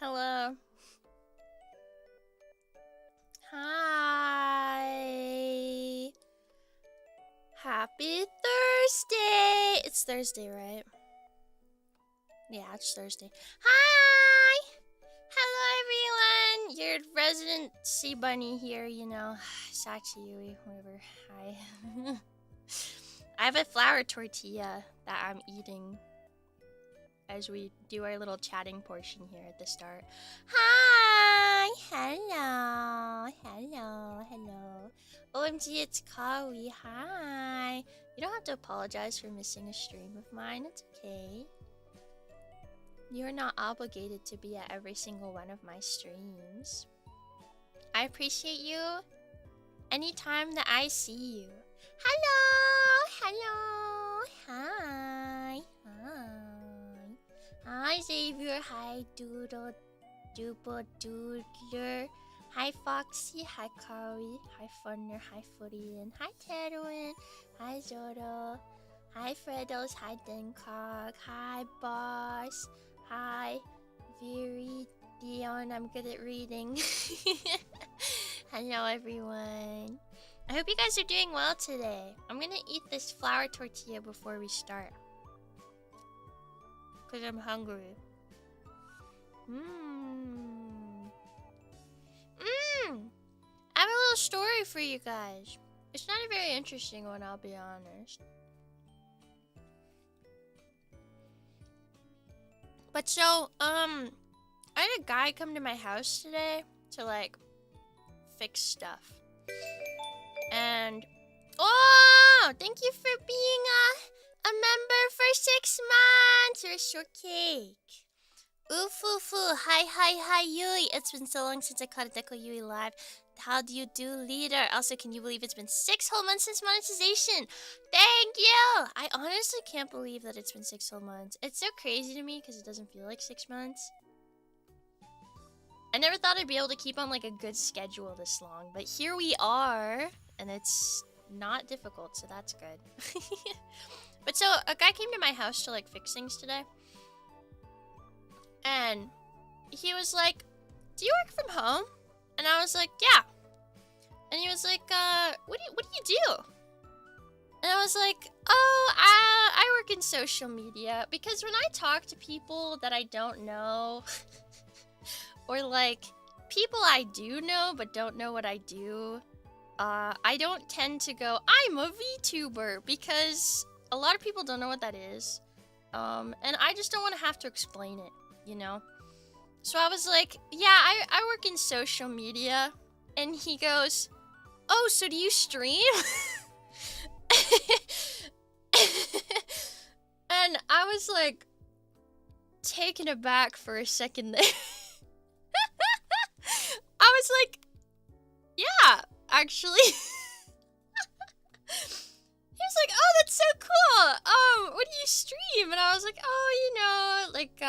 Hello. Hi. Happy Thursday. It's Thursday, right? Yeah, it's Thursday. Hi. Hello, everyone. Your resident sea bunny here, you know. Usachi, whatever. Hi. I have a flour tortilla that I'm eating as we do our little chatting portion here at the start. Hi! Hello! Hello! Hello! OMG, it's Kawi. Hi! You don't have to apologize for missing a stream of mine. It's okay. You're not obligated to be at every single one of my streams. I appreciate you anytime that I see you. Hello! Hello! Hi! Hi! Hi Xavier, hi Doodle, Doodler, hi Foxy, hi Kari, hi Funner, hi Footian, hi Tedwin, hi Zodo, hi Fredos, hi Denkog, hi Boss, hi Viridion, I'm good at reading. Hello everyone. I hope you guys are doing well today. I'm gonna eat this flour tortilla before we start. Cause I'm hungry. I have a little story for you guys. It's not a very interesting one, I'll be honest. But so, I had a guy come to my house today to like fix stuff. And oh, thank you for being a member for 6 months. You're so cake. Ooh-foo-foo. Hi, Yui. It's been so long since I caught a DECOYUI live. How do you do, leader? Also, can you believe it's been 6 whole months since monetization? Thank you. I honestly can't believe that it's been 6 whole months. It's so crazy to me because it doesn't feel like 6 months. I never thought I'd be able to keep on like a good schedule this long, but here we are, and it's not difficult, so that's good. But so, a guy came to my house to like fix things today. And he was like, do you work from home? And I was like, yeah. And he was like, what do you do? And I was like, oh, I work in social media. Because when I talk to people that I don't know, or like people I do know but don't know what I do, I don't tend to go, I'm a VTuber, because a lot of people don't know what that is. And I just don't want to have to explain it, you know? So I was like, yeah, I work in social media. And he goes, oh, so do you stream? And I was like, taken aback for a second there. I was like, yeah, actually. He was like, oh, that's so cool. What do you stream? And I was like, oh, you know, like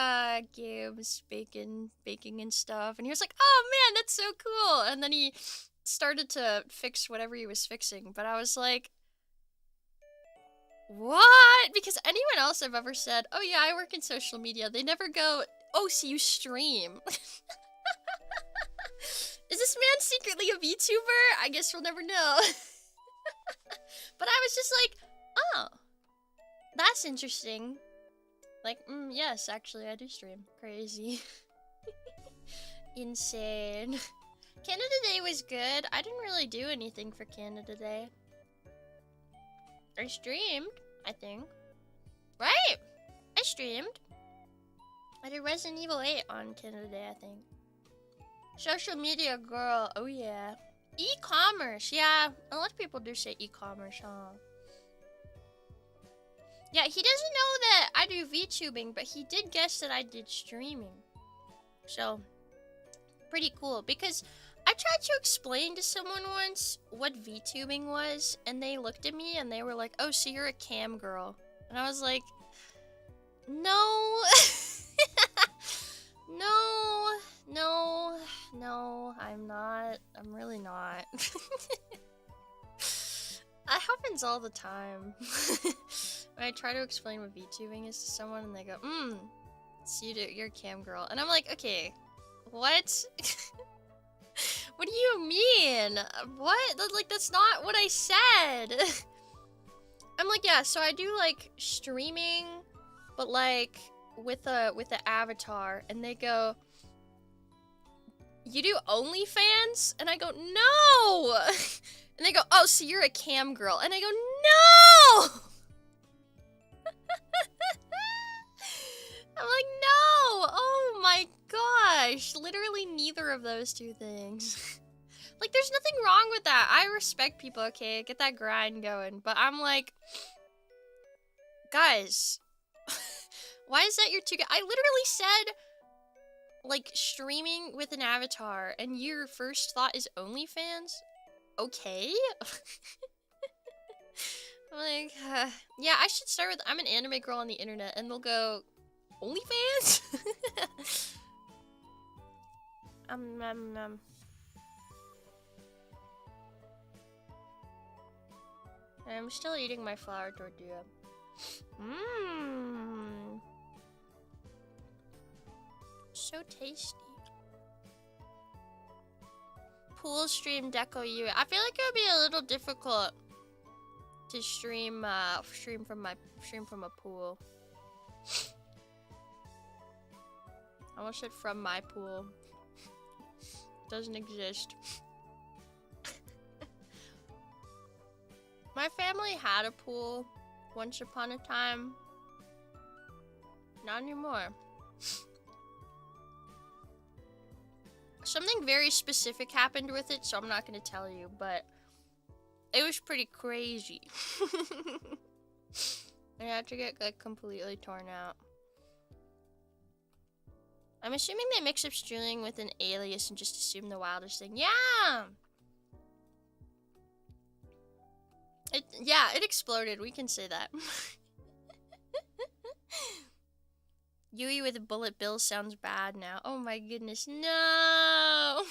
games, baking and stuff. And he was like, oh man, that's so cool. And then he started to fix whatever he was fixing. But I was like, what? Because anyone else I've ever said, oh yeah, I work in social media, they never go, oh, so you stream. Is this man secretly a VTuber? I guess we'll never know. But I was just like, oh, that's interesting. Like, yes, actually, I do stream. Crazy. Insane. Canada Day was good. I didn't really do anything for Canada Day. I streamed, I think. Right? I streamed. I did Resident Evil 8 on Canada Day, I think. Social media girl, oh yeah. E-commerce, yeah. A lot of people do say e-commerce, huh? Yeah, he doesn't know that I do VTubing, but he did guess that I did streaming. So, pretty cool. Because I tried to explain to someone once what VTubing was, and they looked at me and they were like, oh, so you're a cam girl. And I was like, no. No, I'm not. I'm really not. That happens all the time. When I try to explain what VTubing is to someone and they go, so you're a cam girl. And I'm like, okay, What? What do you mean? What? That's not what I said. I'm like, yeah, so I do like streaming, but like with the avatar, and they go, you do OnlyFans? And I go, no! And they go, oh, so you're a cam girl. And I go, no! I'm like, no! Oh my gosh. Literally neither of those two things. Like, there's nothing wrong with that. I respect people, okay? Get that grind going. But I'm like, guys, why is that your two? I literally said, like, streaming with an avatar, and your first thought is OnlyFans? Okay. I'm like, yeah, I should start with, I'm an anime girl on the internet, and they'll go, OnlyFans? I'm still eating my flour tortilla. Mmm. So tasty. Pool stream DECOYUI. I feel like it would be a little difficult to stream from a pool. I almost said from my pool. Doesn't exist. My family had a pool once upon a time. Not anymore. Something very specific happened with it, so I'm not gonna tell you, but it was pretty crazy. I had to get like completely torn out. I'm assuming they mix up streaming with an alias and just assume the wildest thing. Yeah! It exploded. We can say that. Yui with a bullet bill sounds bad now. Oh my goodness, no!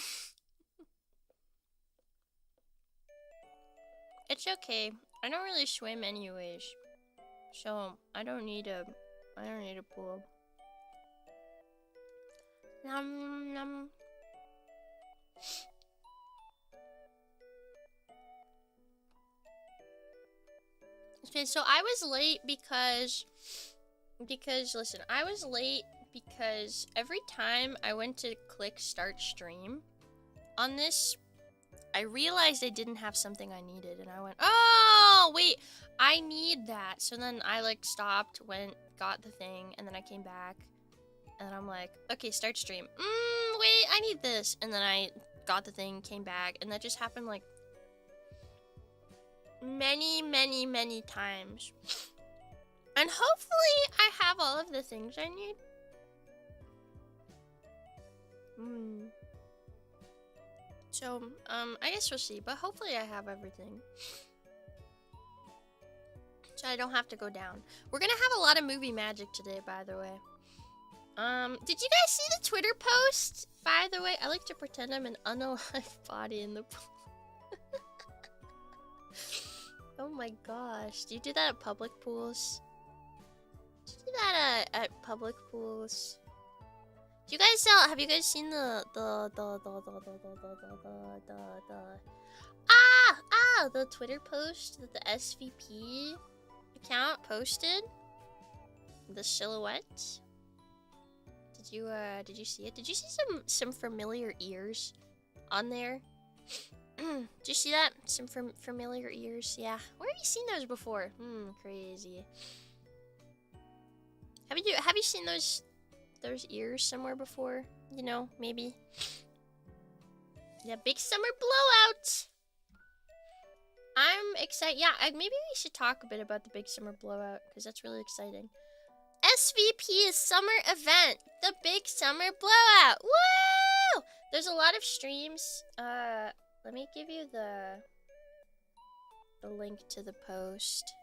It's okay. I don't really swim anyways. So, I don't need a pool. Nom nom. Okay, so I was late because listen, I was late because every time I went to click start stream on this, I realized I didn't have something I needed, and I went, oh wait, I need that. So then I like stopped, went, got the thing, and then I came back, and I'm like, okay, start stream. Wait, I need this, and then I got the thing, came back, and that just happened like many times. And hopefully I have all of the things I need. So, I guess we'll see, but hopefully I have everything. So I don't have to go down. We're gonna have a lot of movie magic today, by the way. Did you guys see the Twitter post? By the way, I like to pretend I'm an unalive body in the pool. Oh my gosh. Do you do that at public pools? Do you do that at public pools? Do you guys have you guys seen the Twitter post that the SVP account posted? The silhouette? Did you see it? Did you see some familiar ears on there? Did you see that? Some familiar ears? Yeah. Where have you seen those before? Crazy. Have you seen those ears somewhere before? You know, maybe. Yeah, big summer blowout. I'm excited. Yeah, maybe we should talk a bit about the big summer blowout because that's really exciting. SVP's summer event, the big summer blowout. Woo! There's a lot of streams. Let me give you the link to the post.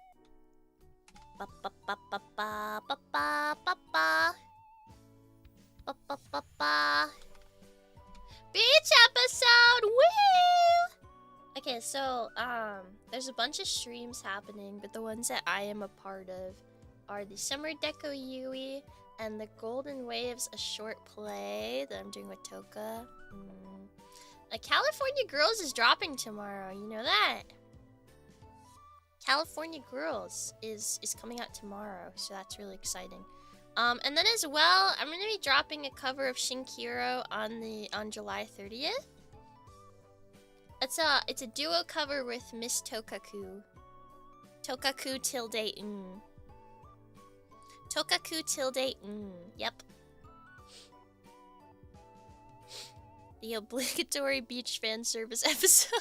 Beach episode! Woo! Okay, so there's a bunch of streams happening, but the ones that I am a part of are the Summer DECOYUI And the Golden Waves, a short play that I'm doing with Toka. California Girls is dropping tomorrow. You know that? California Girls is coming out tomorrow, so that's really exciting. And then as well, I'm gonna be dropping a cover of Shinkiro on July 30th. It's a duo cover with Miss Tokaku. Tokaku tilde Tokaku tilde Yep. The obligatory beach fan service episode.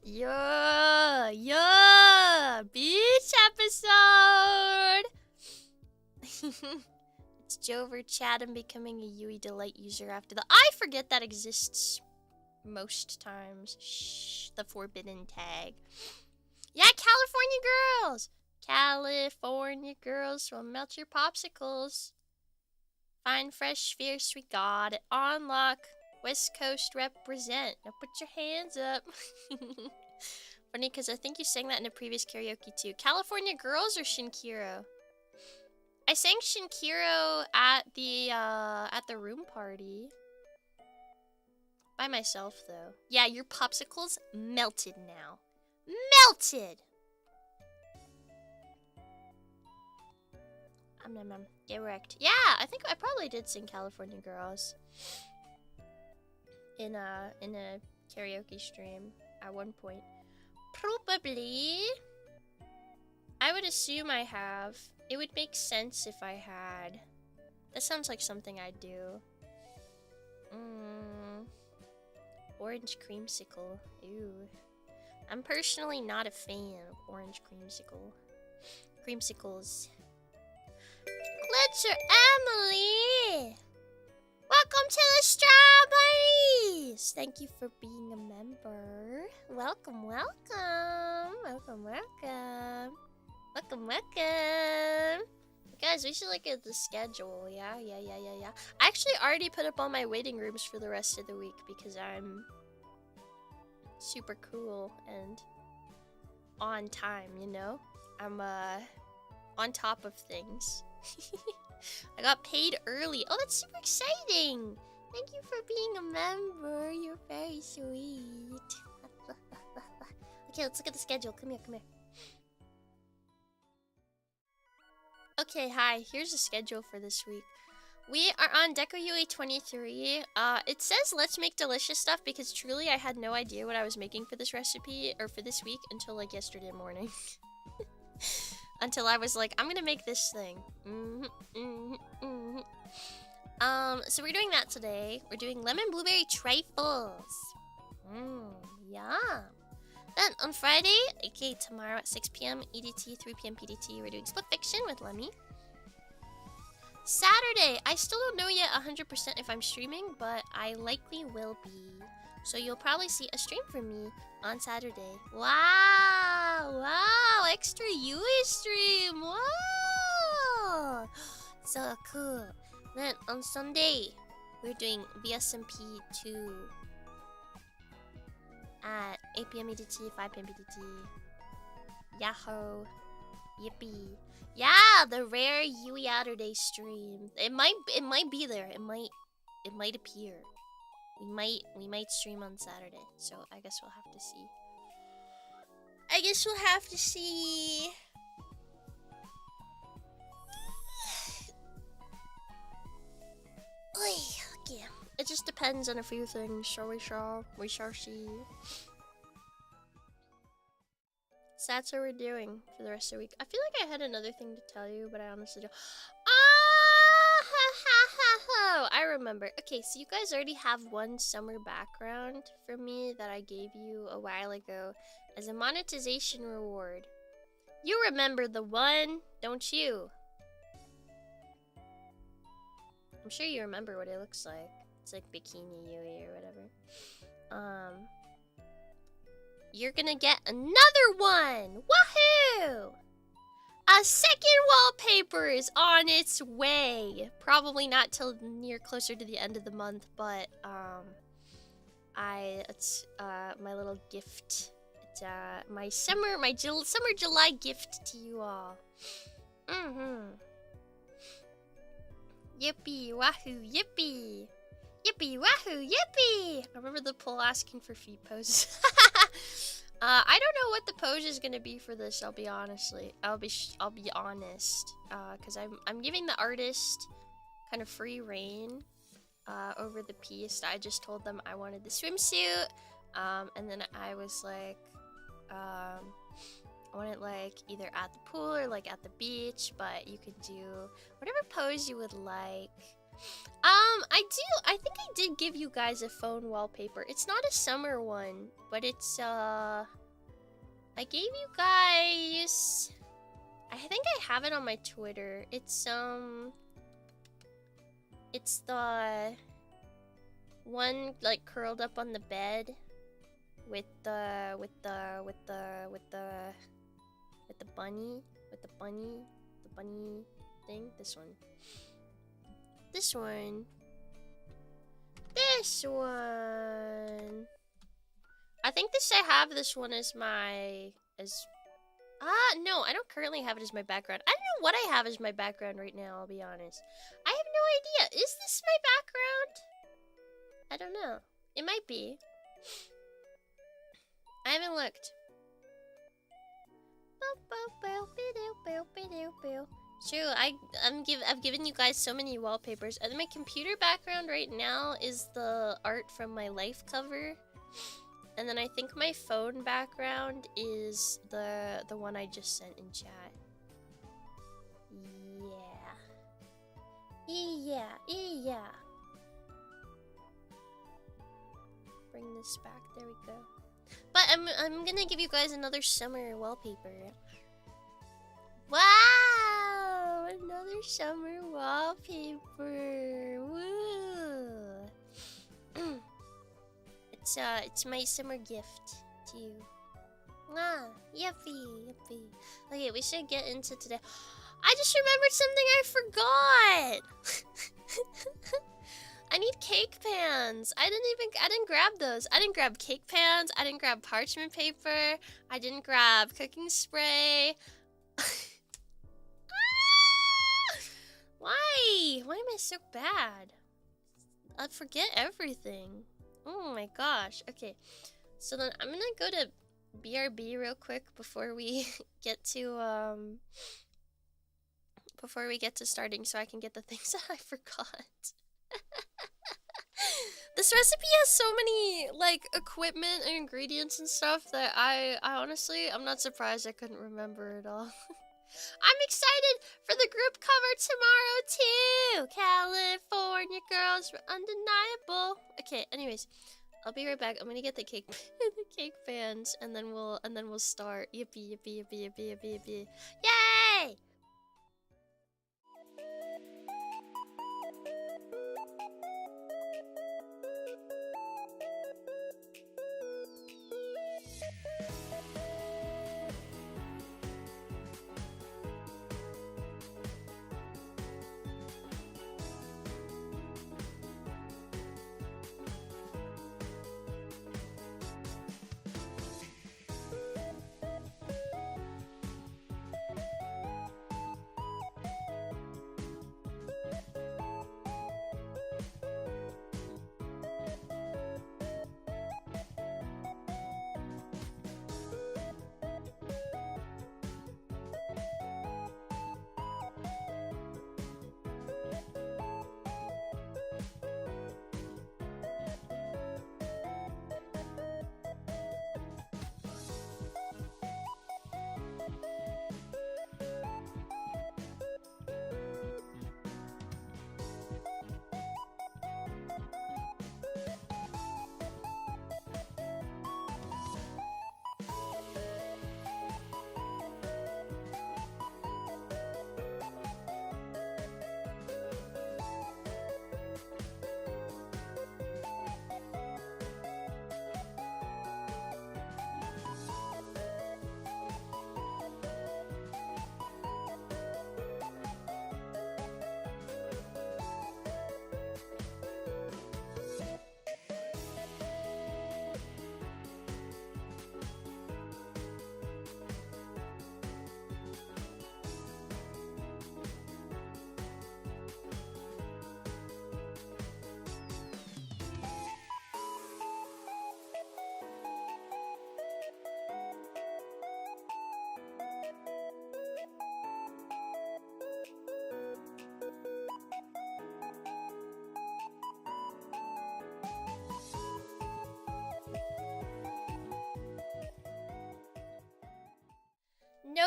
Yeah, beach episode. It's Jover Chatham becoming a Yui Delight user after the I forget that exists most times. Shh, the forbidden tag. Yeah, California Girls. California Girls will melt your popsicles. Fine, fresh, fierce, we got it. On lock. West Coast represent. Now put your hands up. Funny, because I think you sang that in a previous karaoke too. California Girls or Shinkiro? I sang Shinkiro at the room party. By myself, though. Yeah, your popsicles melted now. Melted! Get wrecked. Yeah, I think I probably did sing California Girls. In a karaoke stream at one point. Probably. I would assume I have. It would make sense if I had. That sounds like something I'd do. Orange creamsicle. Ew. I'm personally not a fan of orange creamsicle. Creamsicles. Glitcher Emily! Welcome to the Strawberries! Thank you for being a member. Welcome, welcome. Welcome, welcome. Welcome, welcome. Guys, we should look at the schedule. Yeah. I actually already put up all my waiting rooms for the rest of the week because I'm super cool and on time, you know? I'm on top of things. I got paid early. Oh, that's super exciting. Thank you for being a member. You're very sweet. Okay, let's look at the schedule. Come here, come here. Okay, hi. Here's the schedule for this week. We are on DECOYUI 23. It says let's make delicious stuff because truly I had no idea what I was making for this recipe or for this week until like yesterday morning. Until I was like, I'm gonna make this thing. So we're doing that today. We're doing lemon blueberry trifles. Yum. Then on Friday, aka tomorrow at 6 p.m. EDT, 3 p.m. PDT, we're doing Split Fiction with Lemmy. Saturday, I still don't know yet 100% if I'm streaming, but I likely will be. So you'll probably see a stream from me on Saturday. Wow! Extra Yui stream! Wow! So cool. Then on Sunday, we're doing VSMP 2 at 8 p.m. EDT, 5 p.m. PDT. Yahoo! Yippee! Yeah, the rare Yui Outer Day stream. It might be there. It might appear. We might stream on Saturday, so I guess we'll have to see. Okay. It just depends on a few things. We shall see. So that's what we're doing for the rest of the week. I feel like I had another thing to tell you, but I honestly don't. I remember. Okay, so you guys already have one summer background from me that I gave you a while ago as a monetization reward. You remember the one, don't you? I'm sure you remember what it looks like. It's like Bikini Yui or whatever. You're gonna get another one! Woohoo! A second wallpaper is on its way. Probably not till near closer to the end of the month, but it's my little gift. It's my summer July gift to you all. Yippee, wahoo, yippee! Yippee, wahoo, yippee! I remember the poll asking for feet poses. I don't know what the pose is gonna be for this. I'll be honest. Cause I'm giving the artist kind of free reign over the piece. I just told them I wanted the swimsuit, and then I was like, I want it like either at the pool or like at the beach, but you could do whatever pose you would like. I think I did give you guys a phone wallpaper. It's not a summer one, but it's I gave you guys, I think I have it on my Twitter. It's the one like curled up on the bed with the bunny thing. This one. I think I have this one as my no, I don't currently have it as my background. I don't know what I have as my background right now, I'll be honest. I have no idea. Is this my background? I don't know. It might be. I haven't looked. True, I've given you guys so many wallpapers. And my computer background right now is the art from my life cover. And then I think my phone background is the one I just sent in chat. Yeah. Bring this back. There we go. But I'm gonna give you guys another summer wallpaper. Wow! Another summer wallpaper. Woo! It's my summer gift to you. Ah, yippee. Okay, we should get into today. I just remembered something I forgot. I need cake pans. I didn't grab those. I didn't grab cake pans. I didn't grab parchment paper. I didn't grab cooking spray. Why? Why am I so bad? I forget everything. Oh my gosh. Okay. So then I'm gonna go to BRB real quick before we get to starting, so I can get the things that I forgot. This recipe has so many like equipment and ingredients and stuff that I honestly, I'm not surprised I couldn't remember it all. I'm excited for the group cover tomorrow too. California girls were undeniable. Okay, anyways, I'll be right back. I'm gonna get the cake the cake pans, and then we'll start. Yippee. Yay!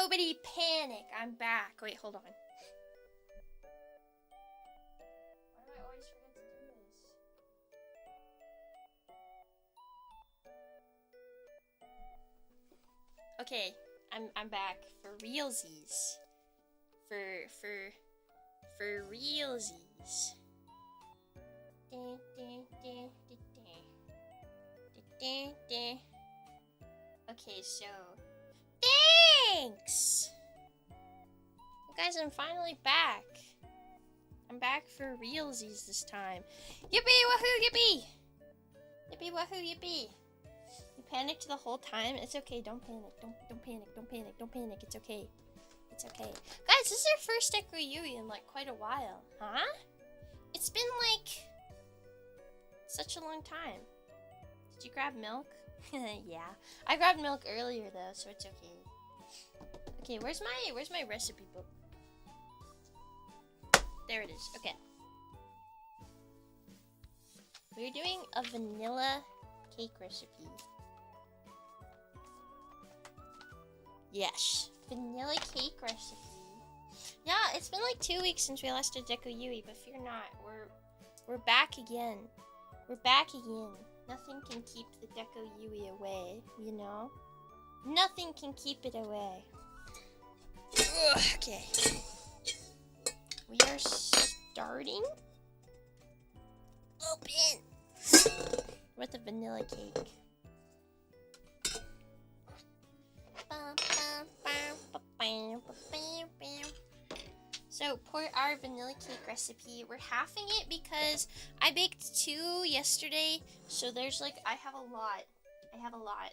Nobody panic. I'm back. Wait, hold on. Why do I always forget to do this? Okay, I'm back for realsies. For realsies. Okay, so thanks! Guys, I'm finally back. I'm back for realsies this time. Yippee wahoo yippee! Yippee wahoo yippee! You panicked the whole time? It's okay, don't panic. Don't panic, don't panic, don't panic. It's okay. It's okay. Guys, this is our first DECOYUI in like quite a while. Huh? It's been like such a long time. Did you grab milk? Yeah. I grabbed milk earlier though, so it's okay. Okay, where's my recipe book? There it is. Okay. We're doing a vanilla cake recipe. Yes. Vanilla cake recipe. Yeah, it's been like 2 weeks since we last did DECOYUI, but fear not, we're back again. We're back again. Nothing can keep the DECOYUI away, you know? Nothing can keep it away. Ugh, okay. We are starting open with a vanilla cake. So, for our vanilla cake recipe, we're halving it because I baked 2 yesterday, so there's like, I have a lot,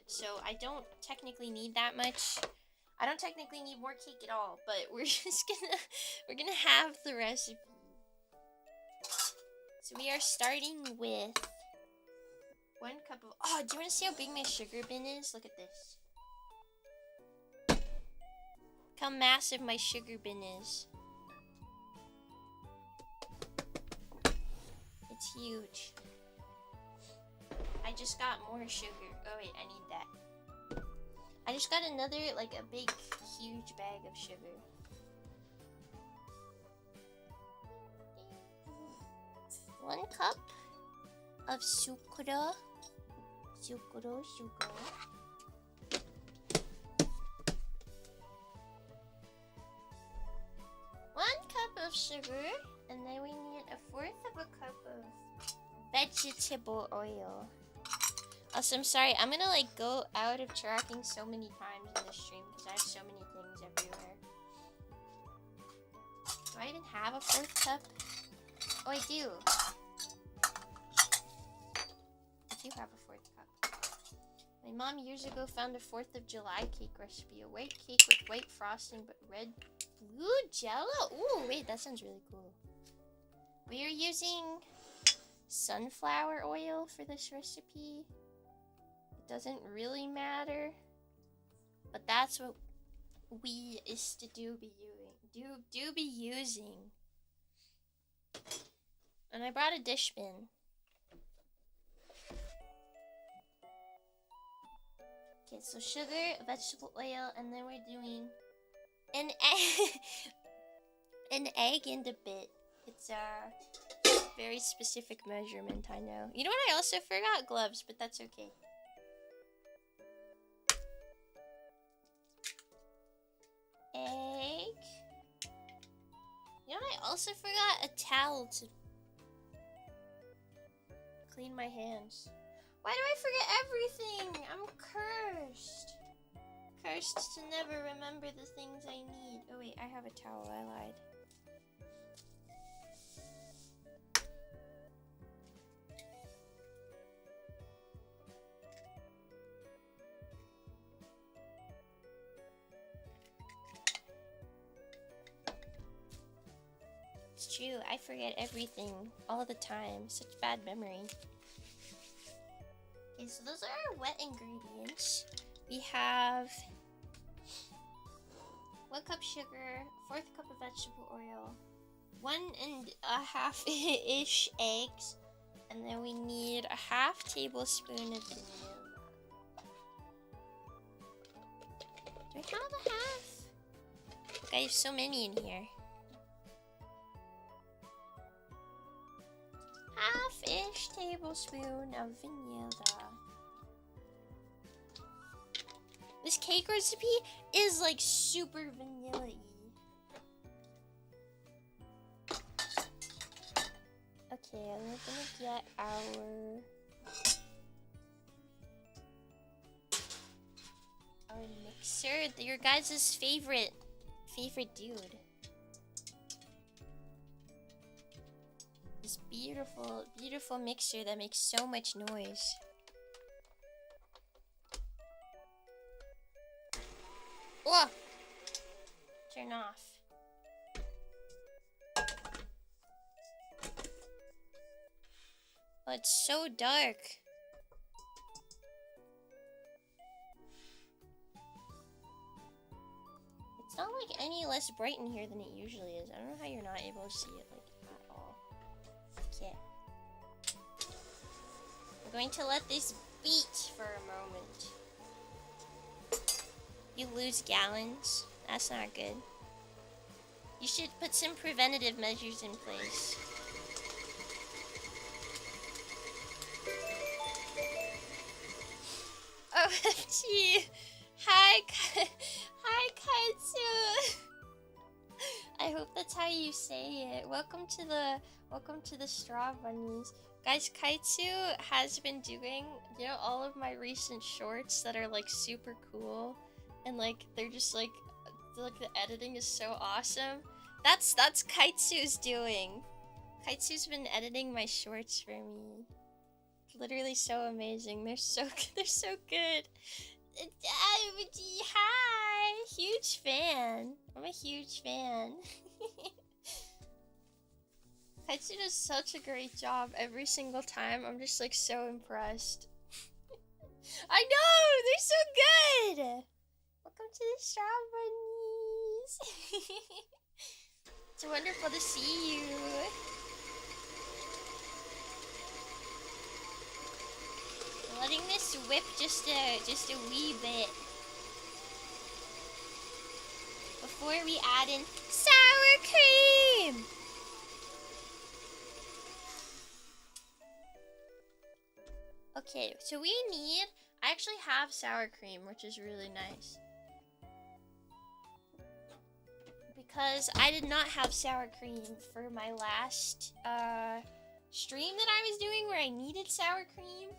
so I don't technically need that much. I don't technically need more cake at all, but we're gonna have the recipe. So we are starting with 1 cup of, oh, do you want to see how big my sugar bin is? Look at this. Look how massive my sugar bin is. It's huge. I just got more sugar. Oh wait, I need that. I just got another, like a big, huge bag of sugar. One cup of sugar. Sugar. 1 cup of sugar, and then we need 1/4 of a cup of vegetable oil. Also, I'm sorry, I'm gonna like go out of tracking so many times in the stream because I have so many things everywhere. Do I even have a 4th cup? Oh, I do. I do have a 4th cup. My mom years ago found a 4th of July cake recipe. A white cake with white frosting but red blue jello? Ooh, wait, that sounds really cool. We are using sunflower oil for this recipe. It doesn't really matter, but that's what we is to be using. And I brought a dish bin. Okay, so sugar, vegetable oil, and then we're doing an egg and a bit. It's a very specific measurement, I know. You know what? I also forgot gloves, but that's okay. Egg. You know what? I also forgot a towel to clean my hands. Why do I forget everything? I'm cursed. Cursed to never remember the things I need. Oh wait, I have a towel. I lied. It's true, I forget everything all the time. Such bad memory. Okay, so those are our wet ingredients. We have 1 cup sugar, 1/4 cup of vegetable oil, 1.5-ish eggs, and then we need a 1/2 tablespoon of vanilla. Do I have a 1/2? I have so many in here. Half-ish tablespoon of vanilla. This cake recipe is like super vanilla-y. Okay, I'm gonna get our mixer. Your guys' favorite dude. This beautiful mixer that makes so much noise. Whoa! Turn off. Oh, it's so dark. It's not like any less bright in here than it usually is. I don't know how you're not able to see it like at all. Okay. I'm going to let this beat for a moment. You lose gallons. That's not good. You should put some preventative measures in place. OMG! Hi, Kaitsu! I hope that's how you say it. Welcome to the Straw Bunnies. Guys, Kaitsu has been doing, you know, all of my recent shorts that are like super cool. And like, they're just like the editing is so awesome. That's Kaitsu's doing. Kaitsu's been editing my shorts for me. Literally so amazing. They're so good. Hi, huge fan. I'm a huge fan. Kaitsu does such a great job every single time. I'm just like so impressed. I know, they're so good. Welcome to the Straw Bunnies. It's wonderful to see you. Letting this whip just a wee bit before we add in sour cream. Okay, so I actually have sour cream, which is really nice. Because I did not have sour cream for my last stream that I was doing where I needed sour cream.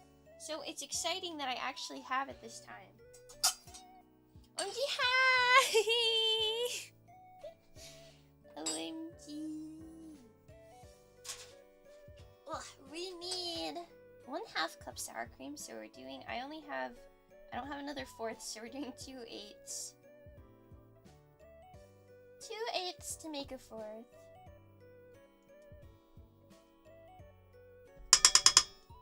So it's exciting that I actually have it this time. OMG, hi! OMG. Ugh, we need 1/2 cup sour cream, so we're doing, I don't have another 1/4, so we're doing 2/8. 2/8 to make a 1/4.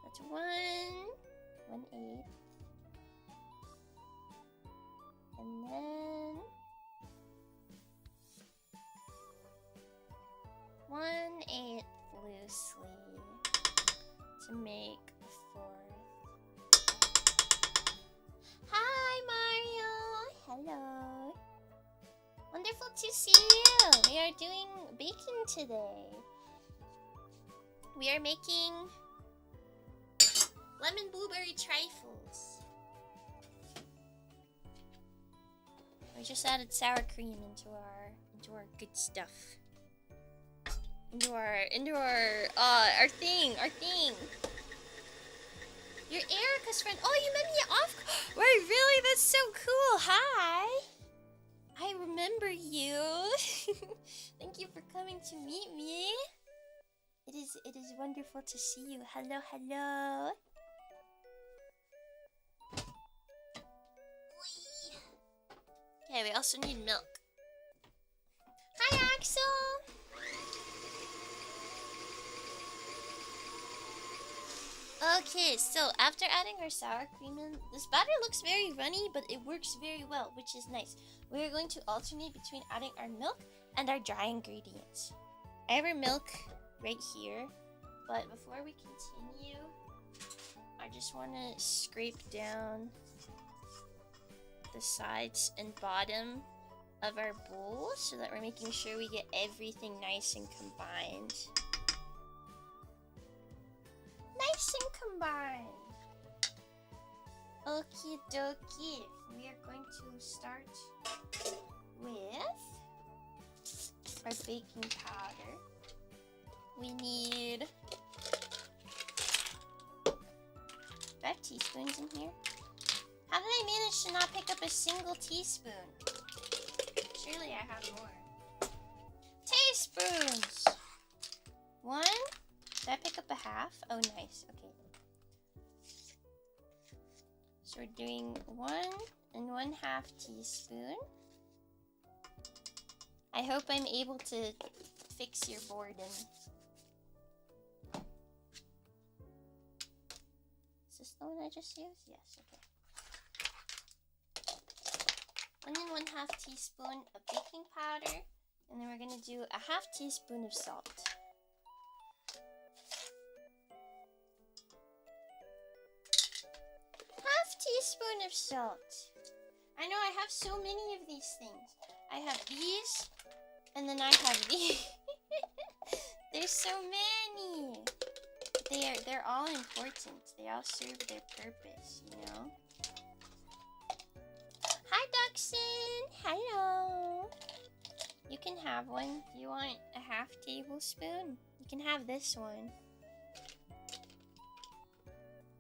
That's 1/8. And then 1/8 loosely to make a 1/4. Hi, Mario! Hello! Wonderful to see you! We are doing baking today. We are making lemon blueberry trifles. We just added sour cream into our good stuff. Into our thing. You're Erica's friend. Oh, you met me off. Right, really? That's so cool. Hi. I remember you. Thank you for coming to meet me. It is wonderful to see you. Hello, hello. Okay, we also need milk. Hi, Axel. Okay, so after adding our sour cream in, this batter looks very runny, but it works very well, which is nice. We are going to alternate between adding our milk and our dry ingredients. I have our milk right here, but before we continue, I just want to scrape down the sides and bottom of our bowl so that we're making sure we get everything nice and combined. Nice and combined. Okie dokie. We are going to start with our baking powder. We need 5 teaspoons in here. How did I manage to not pick up a single teaspoon? Surely I have more. Teaspoons! 1. Did I pick up a half? Oh, nice. Okay. So we're doing 1 and 1/2 teaspoon. I hope I'm able to fix your board in. Is this the one I just used? Yes, okay. 1 and 1/2 teaspoon of baking powder, and then we're gonna do a 1/2 teaspoon of salt. 1/2 teaspoon of salt. I know I have so many of these things. I have these, and then I have these. There's so many. They're all important. They all serve their purpose, you know? Hi, Duxon! Hello! You can have one. Do you want a 1/2 tablespoon? You can have this one.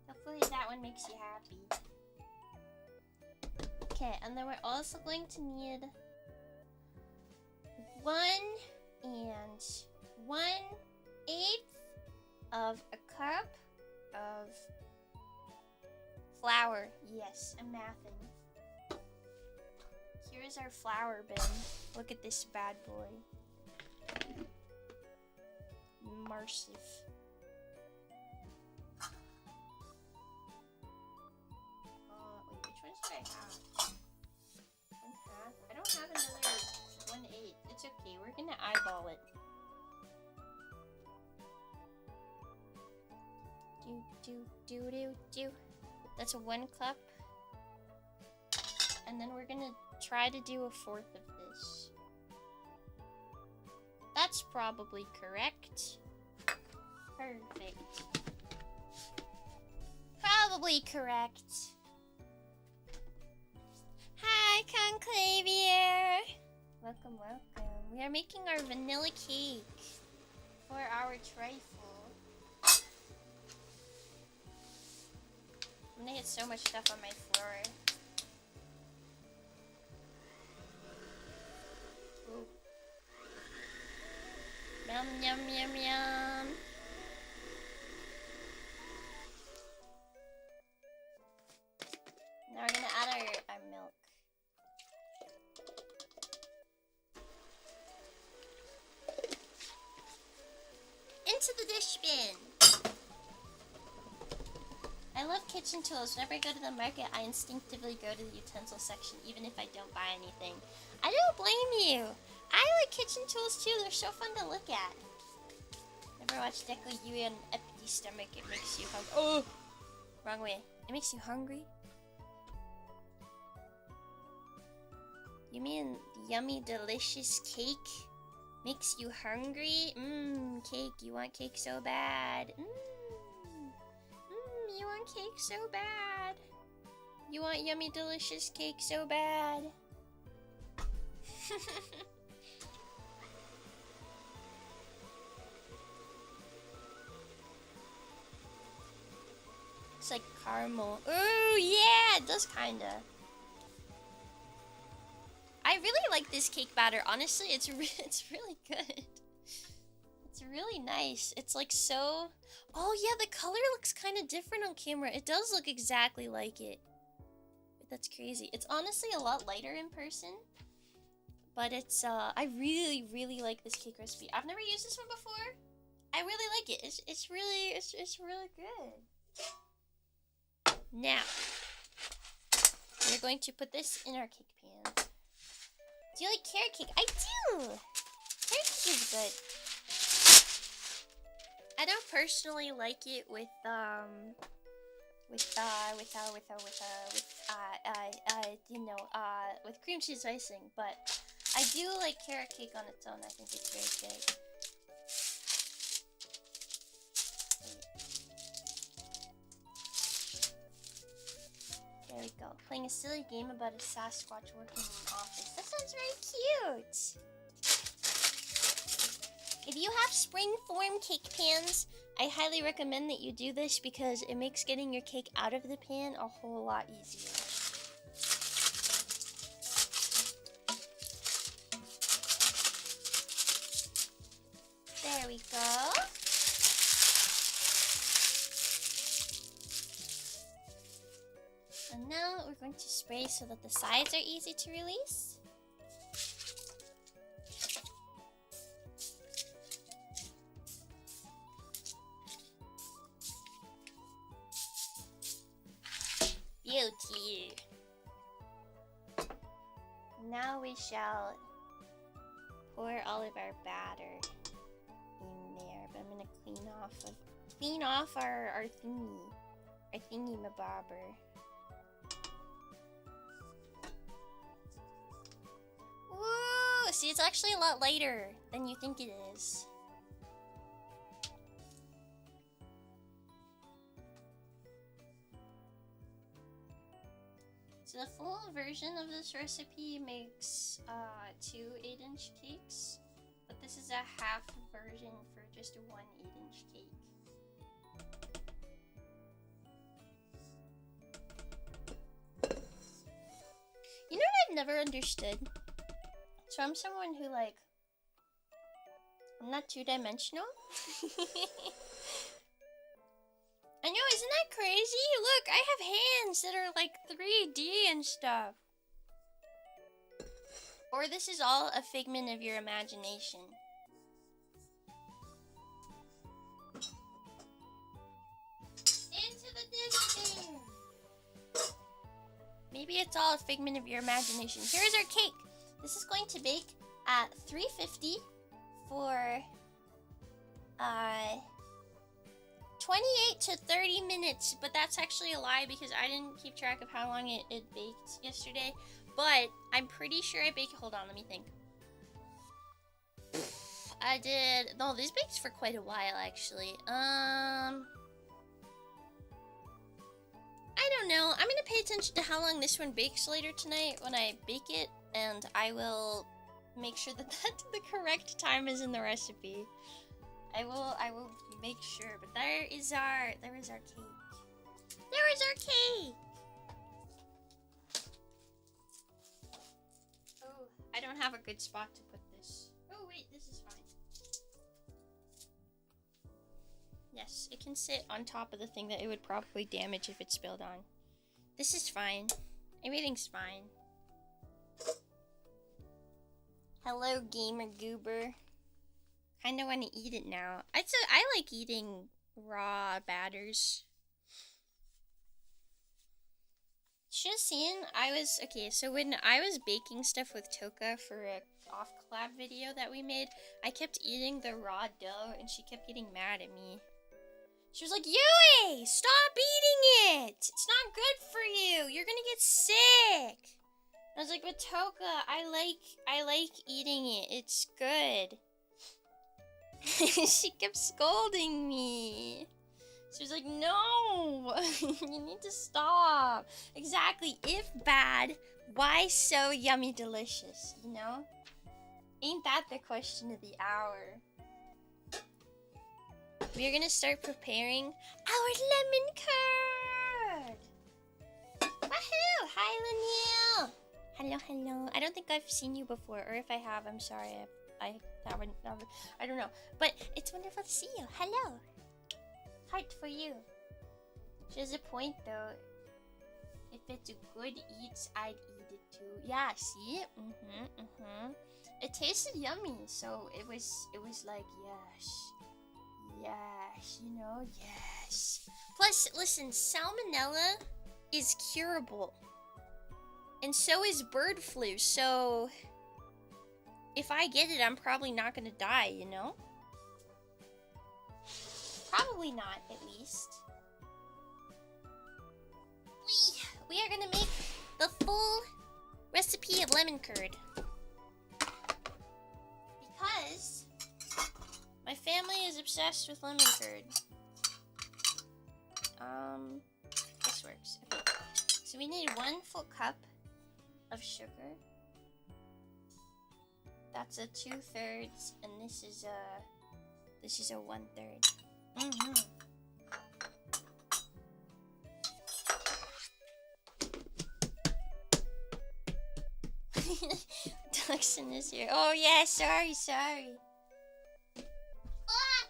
Hopefully that one makes you happy. Okay, and then we're also going to need 1 and 1/8 of a cup of flour. Yes, I'm mathing. Here's our flour bin. Look at this bad boy. Immersive. Wait, which ones do I have? 1/2? I don't have another 1/8. It's okay, we're gonna eyeball it. Do. That's 1 cup. And then we're gonna try to do 1/4 of this. That's probably correct. Perfect. Probably correct. Hi, Conclavier! Welcome, welcome. We are making our vanilla cake for our trifle. I'm gonna get so much stuff on my floor. Ooh. Yum, yum, yum, yum. Now we're gonna add our milk. Into the dish bin! I love kitchen tools. Whenever I go to the market, I instinctively go to the utensil section, even if I don't buy anything. I don't blame you. I like kitchen tools too. They're so fun to look at. Never watched DECOYUI on an empty stomach. It makes you hungry. Oh! Wrong way. It makes you hungry? You mean yummy, delicious cake makes you hungry? Mmm, cake. You want cake so bad. You want cake so bad. You want yummy, delicious cake so bad. It's like caramel. Ooh, yeah, it does kinda. I really like this cake batter. Honestly, it's really good. It's really nice. It's like so... Oh yeah, the color looks kind of different on camera. It does look exactly like it. That's crazy. It's honestly a lot lighter in person. But it's, I really like this cake recipe. I've never used this one before. I really like it. It's really good. Now, we're going to put this in our cake pan. Do you like carrot cake? I do! Carrot cake is good. I don't personally like it with cream cheese icing, but I do like carrot cake on its own. I think it's very good. There we go. Playing a silly game about a Sasquatch working in an office. That sounds very cute. If you have spring form cake pans, I highly recommend that you do this because it makes getting your cake out of the pan a whole lot easier. There we go. And now we're going to spray so that the sides are easy to release. Beauty. Now we shall pour all of our batter in there, but I'm gonna clean off our thingy mabobber. Woo! See, it's actually a lot lighter than you think it is. So the full version of this recipe makes 2 8-inch cakes, but this is a half version for just 1 8-inch cake. You know what I've never understood? So I'm someone who, like, I'm not two-dimensional. I know, isn't that crazy? Look, I have hands that are like 3D and stuff. Or this is all a figment of your imagination. Into the distance! Maybe it's all a figment of your imagination. Here's our cake. This is going to bake at 350 for 28 to 30 minutes, but that's actually a lie because I didn't keep track of how long it baked yesterday. But I'm pretty sure I baked. Hold on, let me think. I did. No, this baked for quite a while actually. I don't know. I'm gonna pay attention to how long this one bakes later tonight when I bake it, and I will make sure that the correct time is in the recipe. I will make sure, but there is our cake. There is our cake. Oh, I don't have a good spot to put this. Oh wait, this is fine. Yes, it can sit on top of the thing that it would probably damage if it spilled on. This is fine. Everything's fine. Hello, Gamer Goober. Kinda want to eat it now. I like eating raw batters. Should have seen, so when I was baking stuff with Toka for a off collab video that we made, I kept eating the raw dough and she kept getting mad at me. She was like, Yui, stop eating it! It's not good for you! You're gonna get sick! I was like, but Toka, I like eating it. It's good. She kept scolding me. She was like, no, you need to stop. Exactly. If bad, why so yummy delicious, you know? Ain't that the question of the hour? We are gonna start preparing our lemon curd. Woohoo! Hi, Laniel. Hello, hello. I don't think I've seen you before, or if I have, I'm sorry. I haven't, I don't know. But it's wonderful to see you. Hello. Heart for you. She has a point though. If it's good eats, I'd eat it too. Yeah, see? It tasted yummy, so it was like, yes. Yes, you know, yes. Plus, listen, salmonella is curable. And so is bird flu, so if I get it, I'm probably not gonna die, you know? Probably not, at least. We are gonna make the full recipe of lemon curd. obsessed with lemon curd. This works. Okay. So we need 1 full cup of sugar. That's a 2/3, and this is a 1/3. Duxon is here. Oh yeah, sorry. Ah!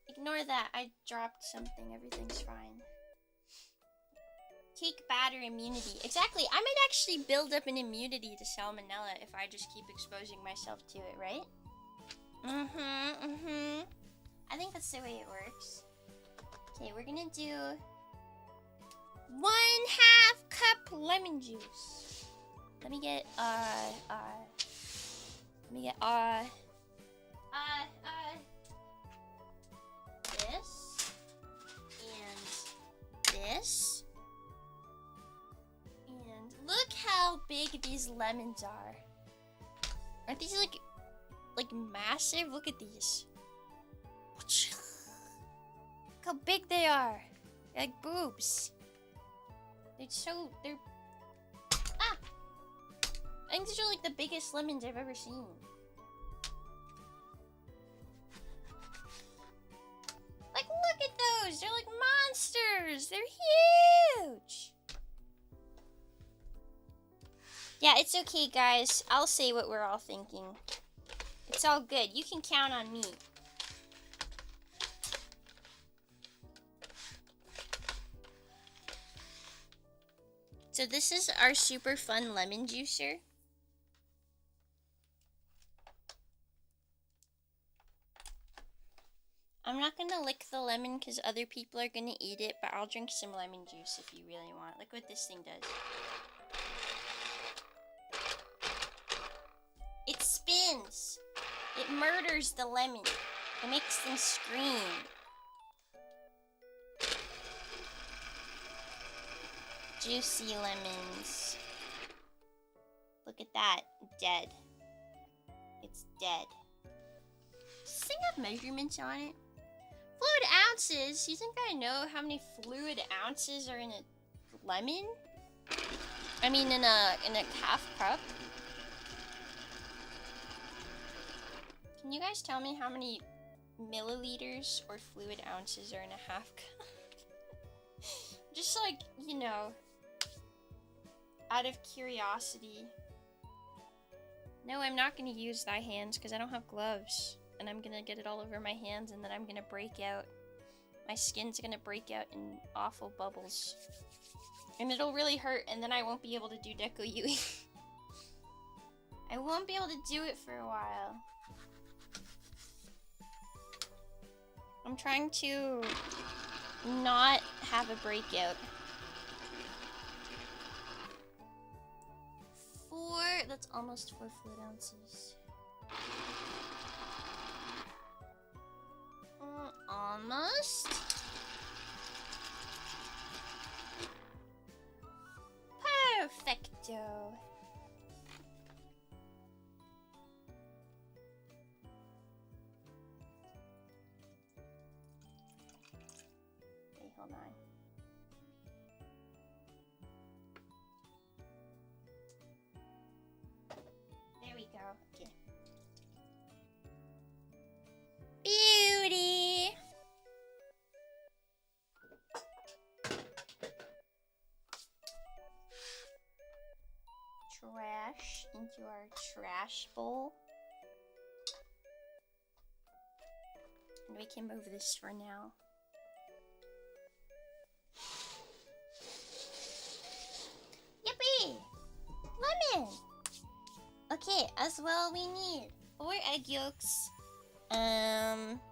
Ignore that. I dropped something. Everything's fine. Cake batter immunity. Exactly. I might actually build up an immunity to salmonella if I just keep exposing myself to it, right? I think that's the way it works. Okay, we're gonna do 1/2 cup lemon juice. Let me get this and this. And look how big these lemons are. Aren't these like massive? Look at these. Look how big they are. They're like boobs. They're ah! I think these are like the biggest lemons I've ever seen. Like, look at those! They're like monsters! They're huge! Yeah, it's okay, guys. I'll say what we're all thinking. It's all good. You can count on me. So this is our super fun lemon juicer. I'm not gonna lick the lemon because other people are gonna eat it, but I'll drink some lemon juice if you really want. Look what this thing does. It spins. It murders the lemon. It makes them scream. Juicy lemons. Look at that. Dead. It's dead. Does this thing have measurements on it? Fluid ounces? You think I know how many fluid ounces are in a lemon? I mean in a half cup? Can you guys tell me how many milliliters or fluid ounces are in a half cup? Just like, you know, out of curiosity. No, I'm not gonna use thy hands because I don't have gloves. And I'm gonna get it all over my hands and then I'm gonna break out. My skin's gonna break out in awful bubbles. And it'll really hurt and then I won't be able to do DECOYUI. I won't be able to do it for a while. I'm trying to not have a breakout. 4, that's almost 4 fluid ounces. Almost. Perfecto. Wait, hold on. There we go. Okay. Beauty. Trash into our trash bowl. And we can move this for now. Yippee! Lemon! Okay, as well we need 4 egg yolks.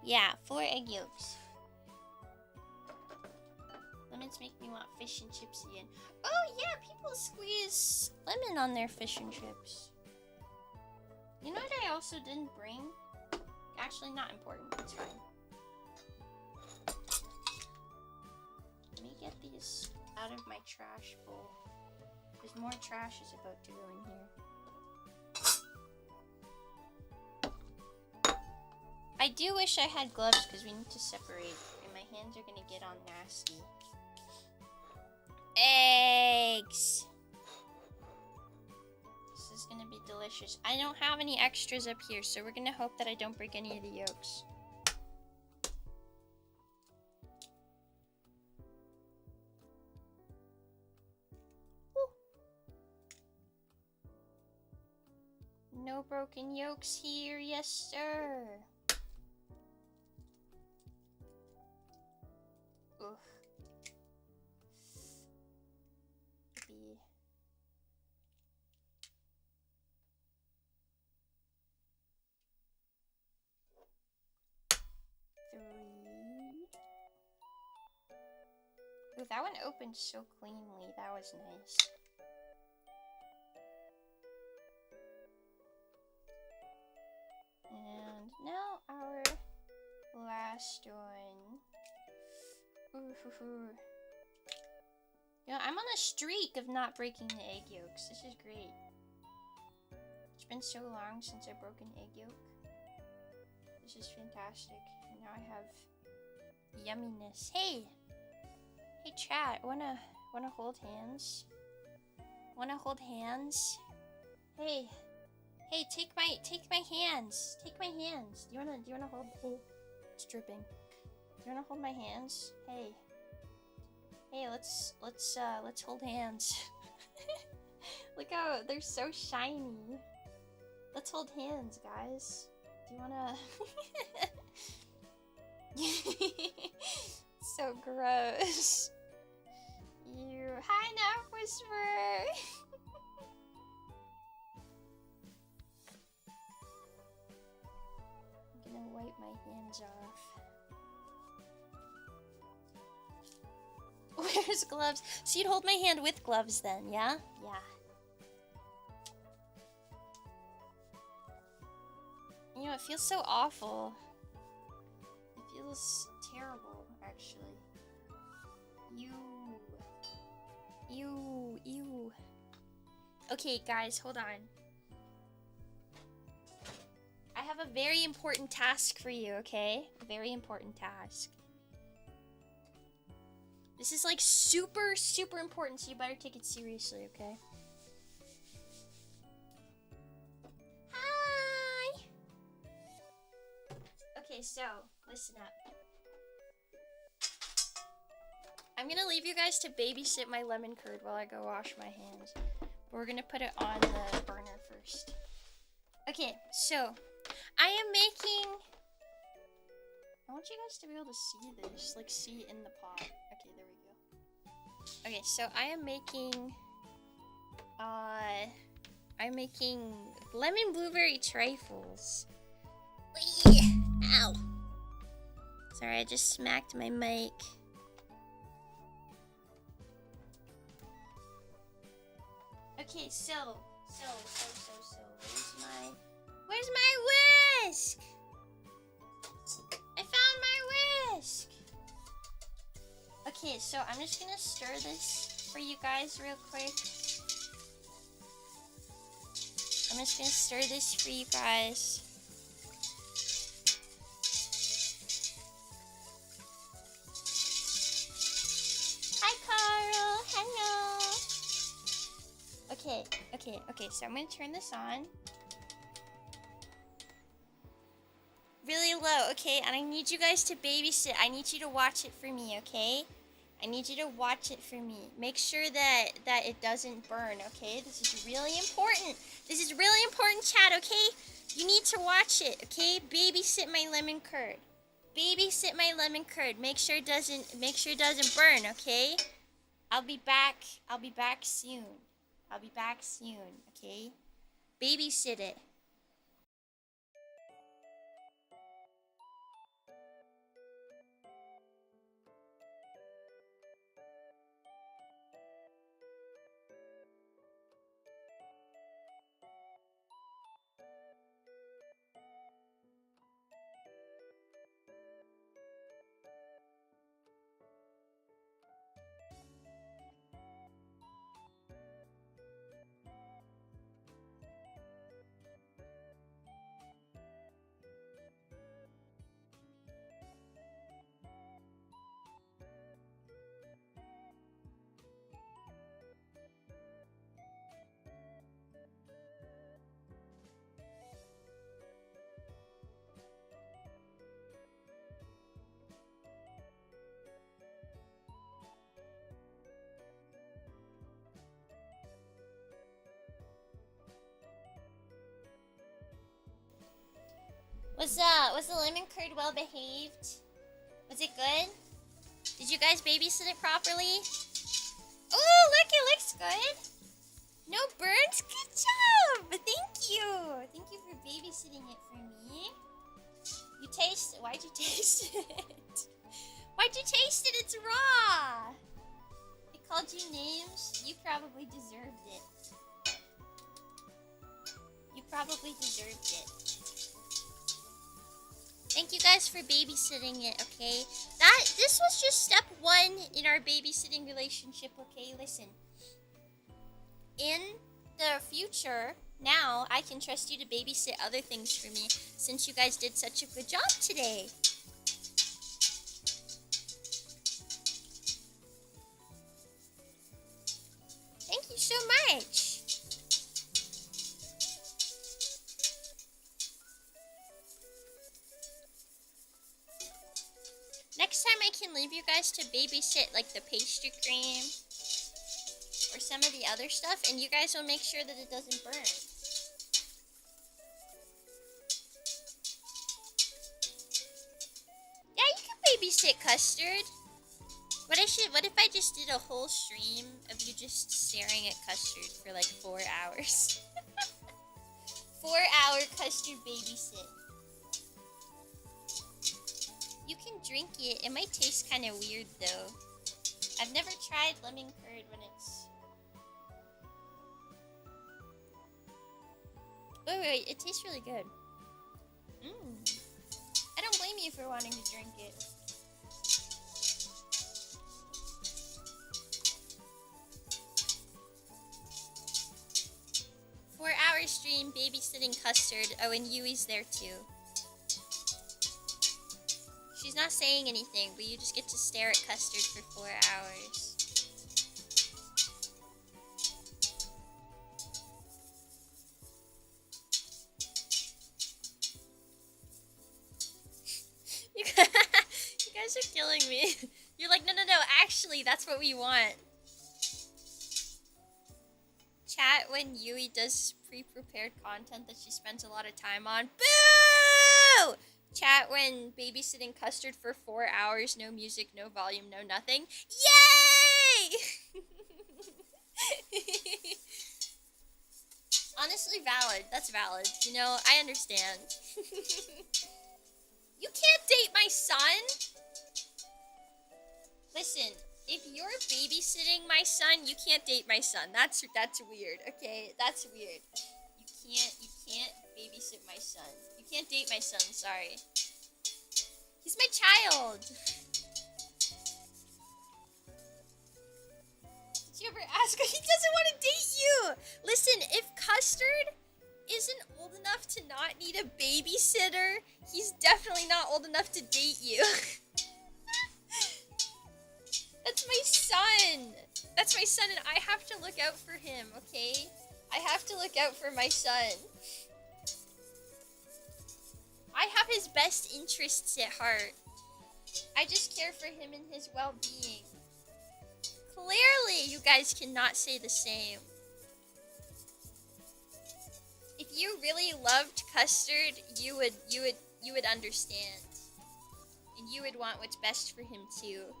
Yeah, 4 egg yolks. Lemons make me want fish and chips again. Oh yeah, people squeeze lemon on their fish and chips. You know what I also didn't bring? Actually, not important. It's fine. Let me get these out of my trash bowl. Because more trash is about to go in here. I do wish I had gloves because we need to separate, and my hands are gonna get all nasty. Eggs! This is gonna be delicious. I don't have any extras up here, so we're gonna hope that I don't break any of the yolks. No broken yolks here, yes sir. Oof. Be. 3. Ooh, that one opened so cleanly. That was nice. And now our last one. Ooh. You know, I'm on a streak of not breaking the egg yolks. This is great. It's been so long since I broke an egg yolk. This is fantastic. And now I have yumminess. Hey! Hey chat, wanna hold hands? Wanna hold hands? Hey! Hey, take my hands. Take my hands. Do you wanna hold? Oh, it's dripping. Do you wanna hold my hands? Hey. Hey, let's hold hands. Look how they're so shiny. Let's hold hands, guys. Do you wanna? So gross. You. Hi, Nap Whisperer. I'm gonna wipe my hands off. Where's gloves? So you'd hold my hand with gloves then, yeah? Yeah. You know, it feels so awful. It feels terrible, actually. Ew. Okay, guys, hold on. I have a very important task for you, okay? A very important task. This is like super, super important, so you better take it seriously, okay? Hi! Okay, so, listen up. I'm gonna leave you guys to babysit my lemon curd while I go wash my hands. But we're gonna put it on the burner first. Okay, so, I am making... I want you guys to be able to see this, like see in the pot. Okay, there we go. Okay, so I am making, I'm making lemon blueberry trifles. Whee! Ow! Sorry, I just smacked my mic. Okay, so, where's my whisk? I found my whisk! Okay, so I'm just gonna stir this for you guys real quick. I'm just gonna stir this for you guys. Hi, Carl! Hello! Okay, so I'm gonna turn this on. Really low, okay? And I need you guys to babysit. I need you to watch it for me, okay? I need you to watch it for me. Make sure that it doesn't burn, okay? This is really important. This is really important, chat, okay? You need to watch it, okay? Babysit my lemon curd. Babysit my lemon curd. Make sure it doesn't burn, okay? I'll be back soon. I'll be back soon, okay? Babysit it. Was the lemon curd well behaved? Was it good? Did you guys babysit it properly? Oh, look, it looks good. No burns? Good job! Thank you! Thank you for babysitting it for me. You taste it. Why'd you taste it? Why'd you taste it? It's raw! It called you names. You probably deserved it. You probably deserved it. Thank you guys for babysitting it, okay? This was just step 1 in our babysitting relationship, okay? Listen. In the future, now, I can trust you to babysit other things for me since you guys did such a good job today. Thank you so much. Next time I can leave you guys to babysit like the pastry cream or some of the other stuff, and you guys will make sure that it doesn't burn. Yeah, you can babysit custard. What if I just did a whole stream of you just staring at custard for like 4 hours? 4-hour custard babysit. You can drink it. It might taste kind of weird though. I've never tried lemon curd when it's... Wait, it tastes really good. I don't blame you for wanting to drink it. Four-hour stream, babysitting custard. Oh, and Yui's there too. She's not saying anything, but you just get to stare at custard for 4 hours. You guys are killing me. You're like, no, actually, that's what we want. Chat when Yui does pre-prepared content that she spends a lot of time on. Boo! Chat when babysitting custard for 4 hours, no music, no volume, no nothing. Yay! Honestly, valid. That's valid. You know, I understand. You can't date my son? Listen, if you're babysitting my son, you can't date my son. That's weird, okay? That's weird. You can't babysit my son. You can't date my son, sorry. He's my child. Did you ever ask him? He doesn't want to date you. Listen, if Custard isn't old enough to not need a babysitter, he's definitely not old enough to date you. That's my son. That's my son, and I have to look out for him, okay? I have to look out for my son. I have his best interests at heart. I just care for him and his well-being. Clearly, you guys cannot say the same. If you really loved Custard, you would understand. And you would want what's best for him too.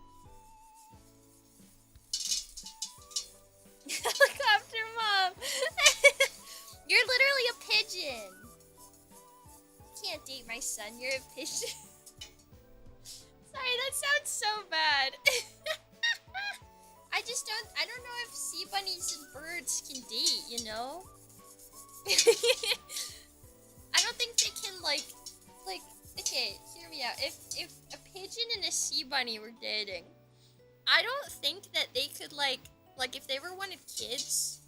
Helicopter mom! You're literally a pigeon! You can't date my son, you're a pigeon. Sorry, that sounds so bad. I don't know if sea bunnies and birds can date, you know? I don't think they can, like, okay, hear me out. If a pigeon and a sea bunny were dating, I don't think that they could, like if they were wanted kids,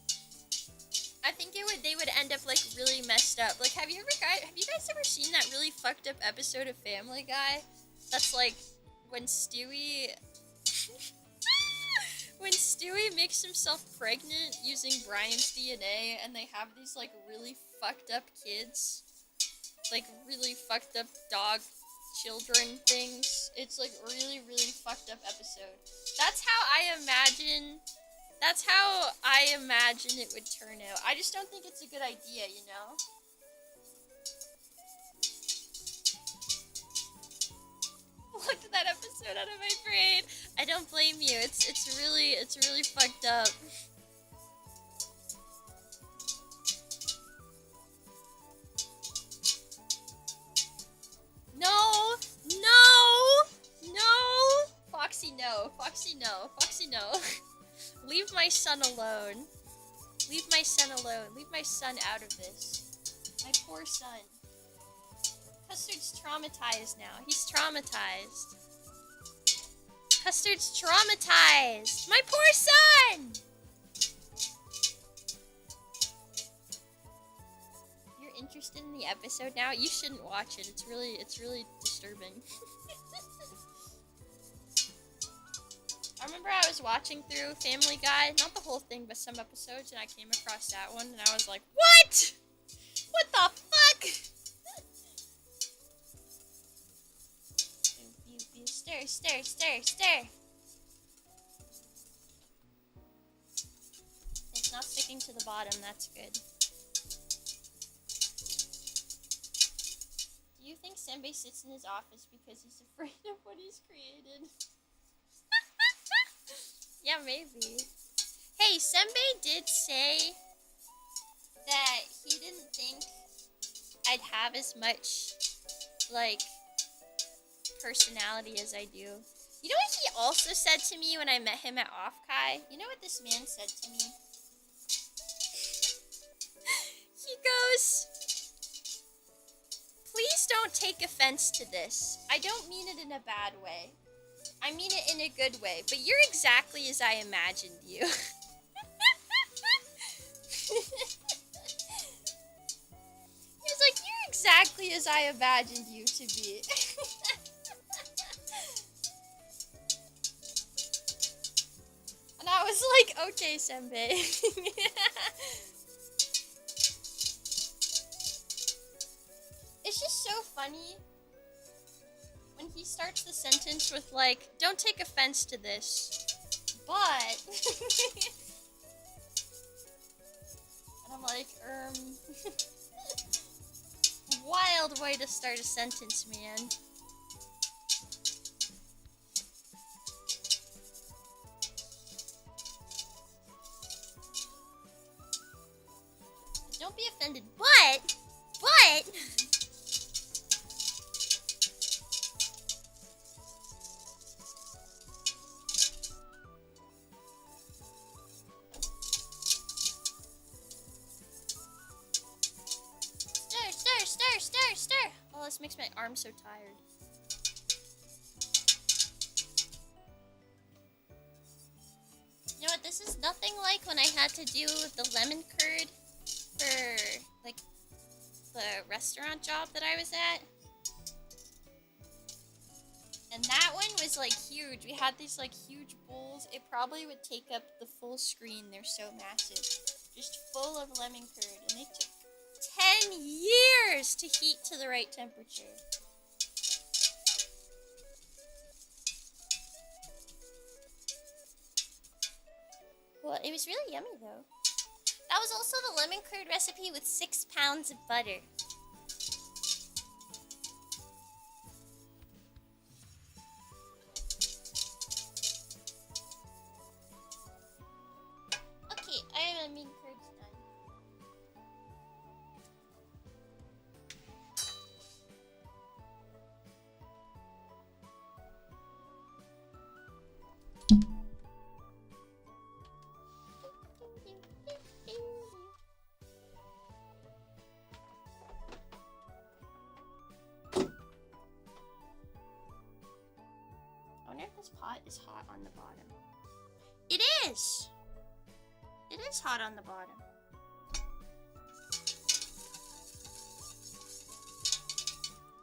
I think they would end up, like, really messed up. Like, have you guys ever seen that really fucked up episode of Family Guy? That's, like, when Stewie... when Stewie makes himself pregnant using Brian's DNA, and they have these, like, really fucked up kids. Like, really fucked up dog children things. It's, like, really, really fucked up episode. That's how I imagine it would turn out. I just don't think it's a good idea, you know? blocked that episode out of my brain. I don't blame you. It's really fucked up. No! No! No! Foxy, no. Foxy, no. Foxy, no. Leave my son alone. Leave my son alone. Leave my son out of this. My poor son. Custard's traumatized now. He's traumatized. Custard's traumatized! My poor son! You're interested in the episode now? You shouldn't watch it. It's really disturbing. I remember I was watching through Family Guy, not the whole thing, but some episodes, and I came across that one, and I was like, what? What the fuck? Stir, stir, stir, stir. It's not sticking to the bottom, that's good. Do you think Senbei sits in his office because he's afraid of what he's created? Yeah, maybe. Hey, Senbei did say that he didn't think I'd have as much, like, personality as I do. You know what he also said to me when I met him at Offkai? You know what this man said to me? He goes, please don't take offense to this. I don't mean it in a bad way. I mean it in a good way, but you're exactly as I imagined you. He was like, you're exactly as I imagined you to be. And I was like, okay, Senbei. It's just so funny when he starts the sentence with, like, don't take offense to this, but... And I'm like, wild way to start a sentence, man. Don't be offended, but... Stir! Oh, this makes my arm so tired. You know what, this is nothing like when I had to do the lemon curd for, like, the restaurant job that I was at. And that one was, like, huge. We had these, like, huge bowls. It probably would take up the full screen. They're so massive. Just full of lemon curd. And it took 10 years to heat to the right temperature. Well, it was really yummy, though. That was also the lemon curd recipe with 6 pounds of butter. Okay, I mean curd's done. I wonder if this pot is hot on the bottom. It is! It is hot on the bottom.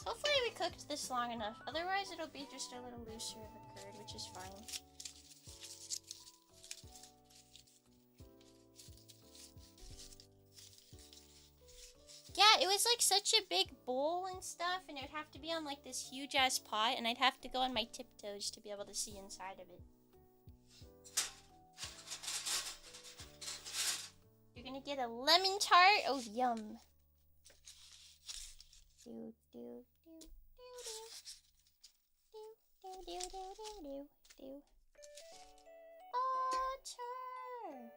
Hopefully we cooked this long enough. Otherwise it'll be just a little looser of a curd, which is fine. Yeah, it was like such a big bowl and stuff, and it would have to be on like this huge ass pot, and I'd have to go on my tiptoes to be able to see inside of it. You're gonna get a lemon tart? Oh, yum. Do, do, do, do, do. Do, Otter.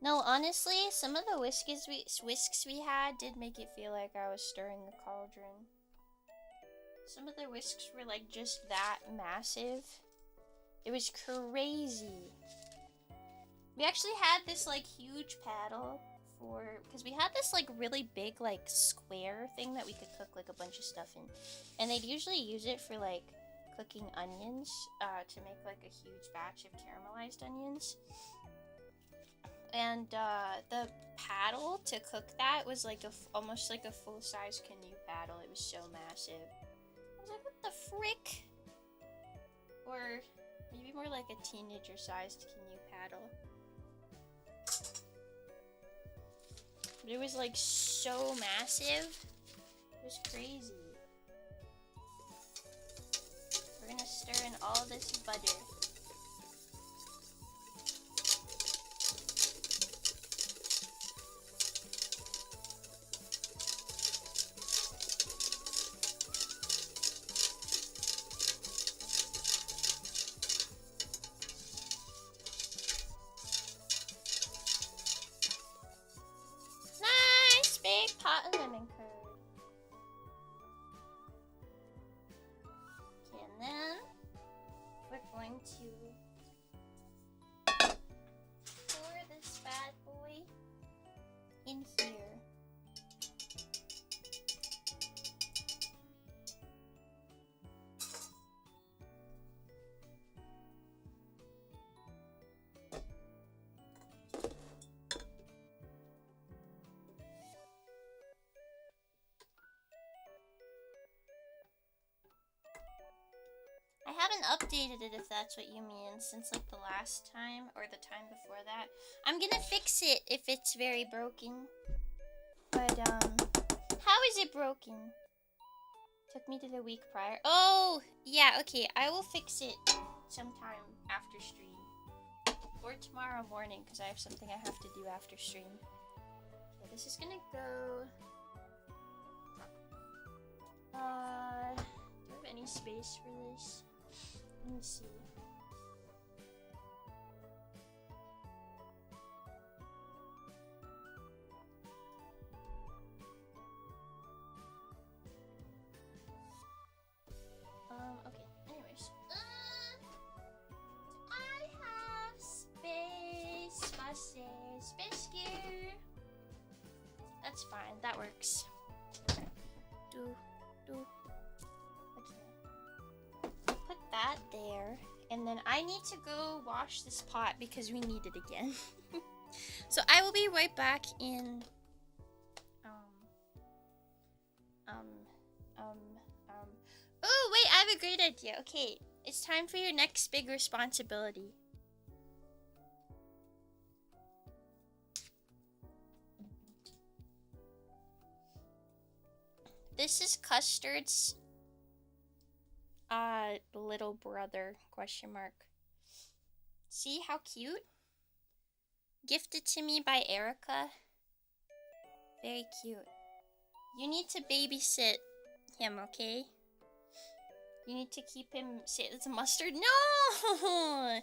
No, honestly, some of the whisks we had did make it feel like I was stirring a cauldron. Some of the whisks were like just that massive. It was crazy. We actually had this like huge paddle for, because we had this like really big like square thing that we could cook like a bunch of stuff in. And they'd usually use it for like cooking onions to make like a huge batch of caramelized onions. And the paddle to cook that was like almost like a full-size canoe paddle. It was so massive. I was like, what the frick? Or maybe more like a teenager-sized canoe paddle. But it was like so massive. It was crazy. We're gonna stir in all this butter. Pot of lemon curd. Okay, and then we're going to pour this bad boy in here. I haven't updated it, if that's what you mean, since like the last time or the time before that. I'm gonna fix it if it's very broken. But how is it broken? Took me to the week prior. Oh, yeah, okay. I will fix it sometime after stream. Or tomorrow morning, because I have something I have to do after stream. Okay, this is gonna go... do I have any space for this? Let me see. Okay, anyways. I have space. Space here. That's fine, that works. Do. Put that there, and then I need to go wash this pot because we need it again. So I will be right back in oh wait, I have a great idea. Okay, it's time for your next big responsibility. This is Custard's little brother, question mark. See how cute? Gifted to me by Erica. Very cute. You need to babysit him, okay? You need to keep him safe. It's a mustard? No!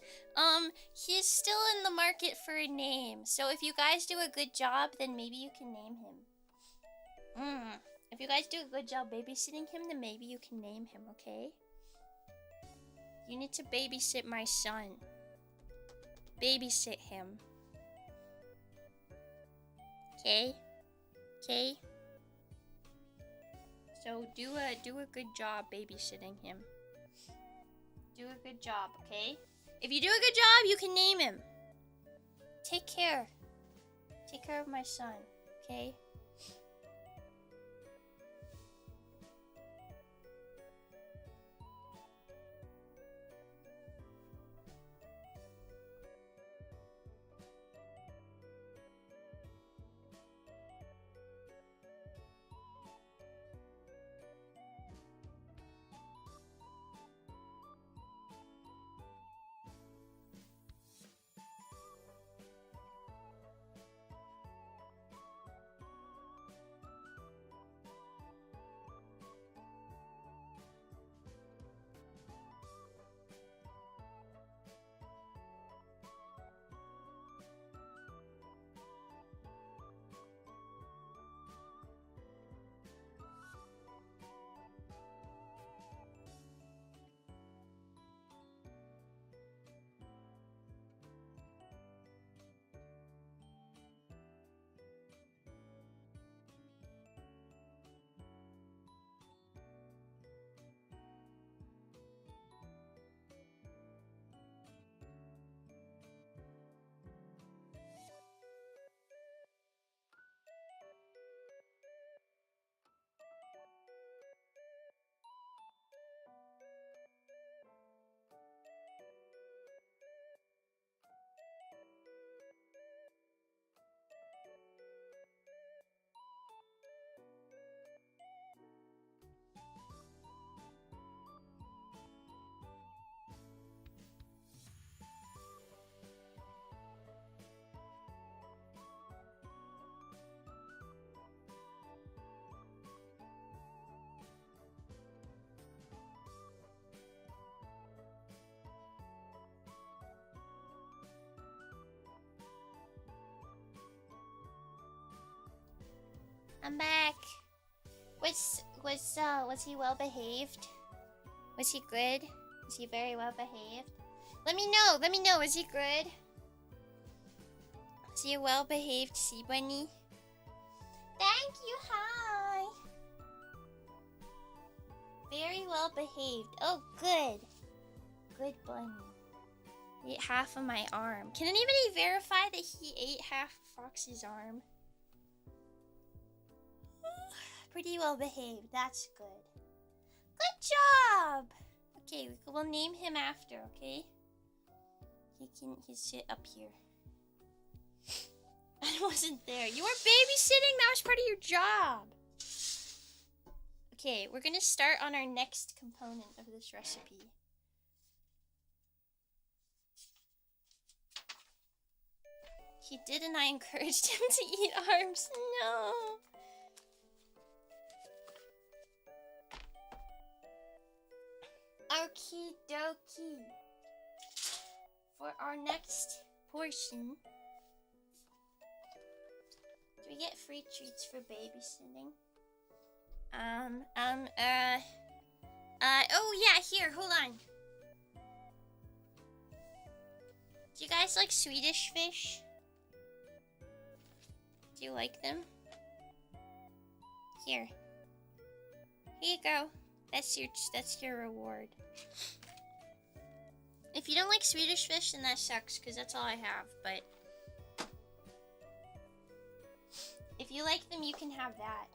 He's still in the market for a name. So if you guys do a good job, then maybe you can name him. If you guys do a good job babysitting him, then maybe you can name him, okay? You need to babysit my son. Babysit him. Okay? Okay? So do a good job babysitting him. Do a good job, okay? If you do a good job, you can name him. Take care. Take care of my son, okay? I'm back. Was he well behaved? Was he good? Was he very well behaved? Let me know. Let me know. Is he good? Is he a well behaved sea bunny? Thank you. Hi. Very well behaved. Oh, good. Good bunny. He ate half of my arm. Can anybody verify that he ate half of Foxy's arm? Pretty well behaved. That's good. Good job. Okay, we'll name him after. Okay. He's sit up here. I wasn't there. You were babysitting. That was part of your job. Okay, we're gonna start on our next component of this recipe. He did, and I encouraged him to eat arms. No. Okie dokie. For our next portion, do we get free treats for babysitting? Oh yeah, here, hold on. Do you guys like Swedish fish? Do you like them? Here. Here you go. That's your reward. If you don't like Swedish fish, then that sucks, because that's all I have, but if you like them, you can have that.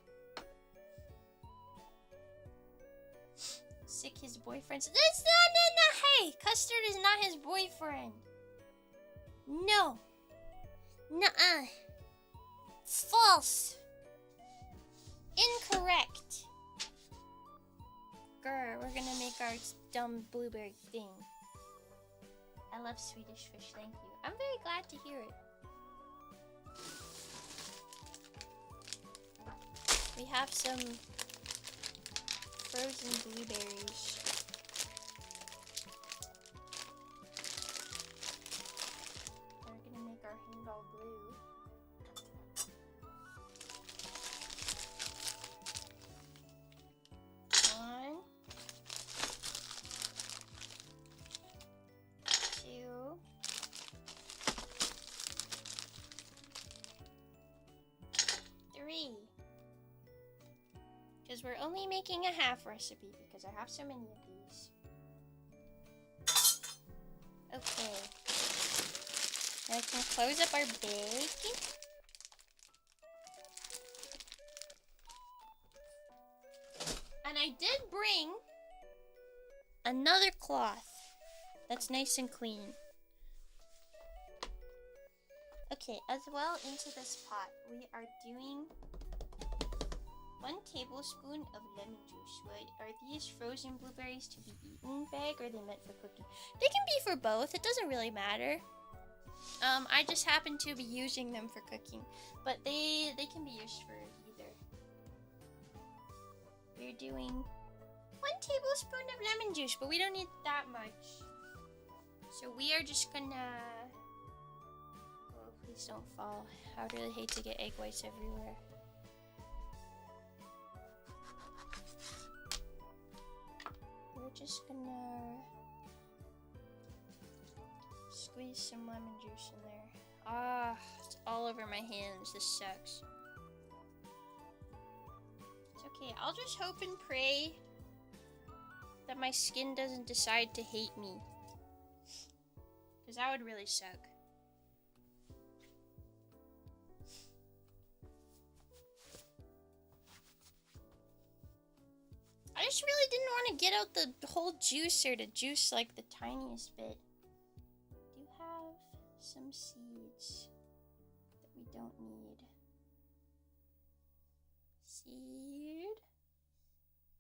Sick his boyfriend. That's no, hey! Custard is not his boyfriend. No. Nuh-uh. False. Incorrect. Grr, we're gonna make our dumb blueberry thing. I love Swedish fish, thank you. I'm very glad to hear it. We have some frozen blueberries. We're gonna make our handball blue. Because we're only making a half recipe because I have so many of these. Okay. Now I can close up our bag. And I did bring another cloth that's nice and clean. Okay, as well into this pot, we are doing 1 tablespoon of lemon juice. Wait, are these frozen blueberries to be eaten bag, or are they meant for cooking? They can be for both. It doesn't really matter. I just happen to be using them for cooking, but they can be used for either. We're doing 1 tablespoon of lemon juice, but we don't need that much. So we are just gonna... Oh, please don't fall. I would really hate to get egg whites everywhere. We're just gonna squeeze some lemon juice in there. Ah, it's all over my hands. This sucks. It's okay. I'll just hope and pray that my skin doesn't decide to hate me. Because that would really suck. I just really didn't want to get out the whole juicer to juice like the tiniest bit. I do have some seeds that we don't need. Seed.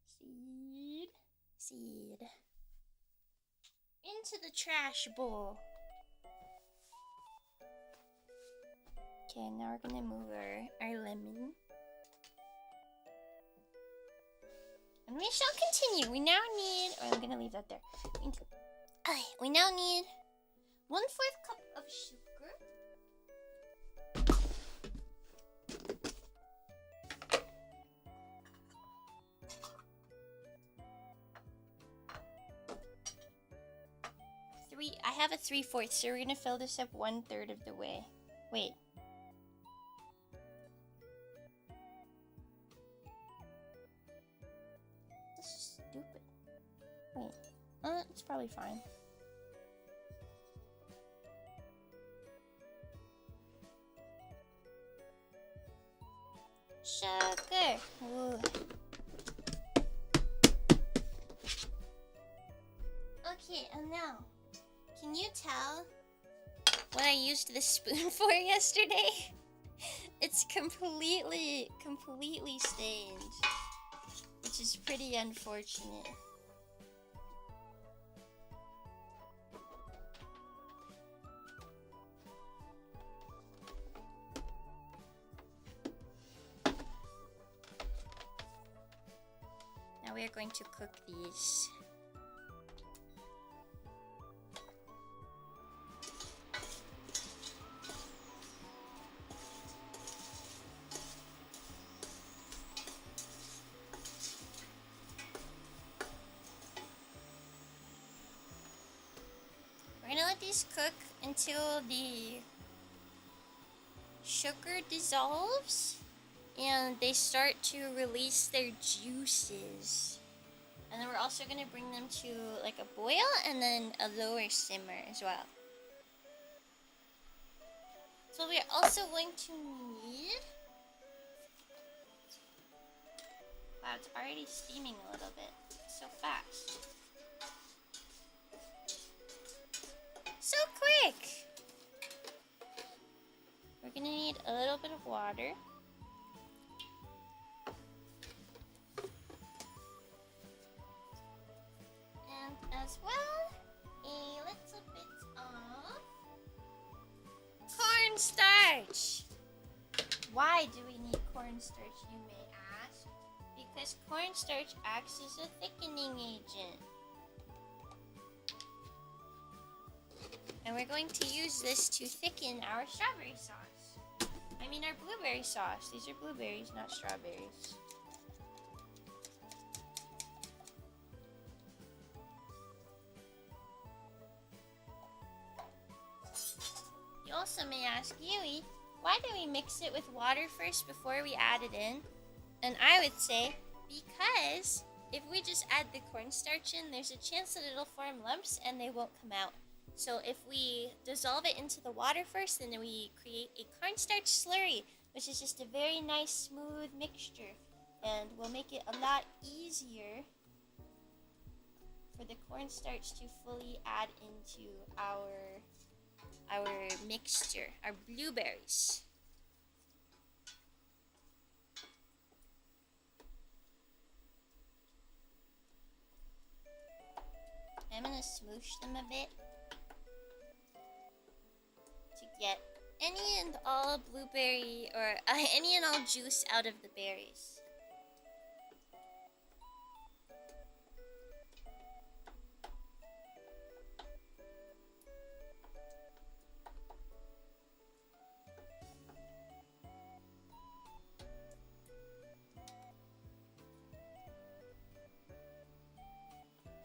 Seed. Seed. Into the trash bowl. Okay, now we're gonna move our lemon. And we shall continue. We now need... Oh, I'm gonna leave that there. We now need 1/4 cup of sugar. I have a 3/4, so we're gonna fill this up 1/3 of the way. Wait. This is stupid. Wait. It's probably fine. Sugar. Ooh. Okay, and now, can you tell what I used this spoon for yesterday? It's completely stained, which is pretty unfortunate. Now we are going to cook these. Cook until the sugar dissolves and they start to release their juices. And then we're also going to bring them to like a boil and then a lower simmer as well. So we're also going to need... Wow, it's already steaming a little bit. So fast. So quick! We're gonna need a little bit of water. And as well, a little bit of cornstarch. Why do we need cornstarch, you may ask? Because cornstarch acts as a thickening agent. And we're going to use this to thicken our strawberry sauce. I mean our blueberry sauce. These are blueberries, not strawberries. You also may ask, Yui, why do we mix it with water first before we add it in? And I would say, because if we just add the cornstarch in, there's a chance that it'll form lumps and they won't come out. So if we dissolve it into the water first, then we create a cornstarch slurry, which is just a very nice, smooth mixture. And will make it a lot easier for the cornstarch to fully add into our mixture, our blueberries. I'm gonna smoosh them a bit to get any and all blueberry or any and all juice out of the berries.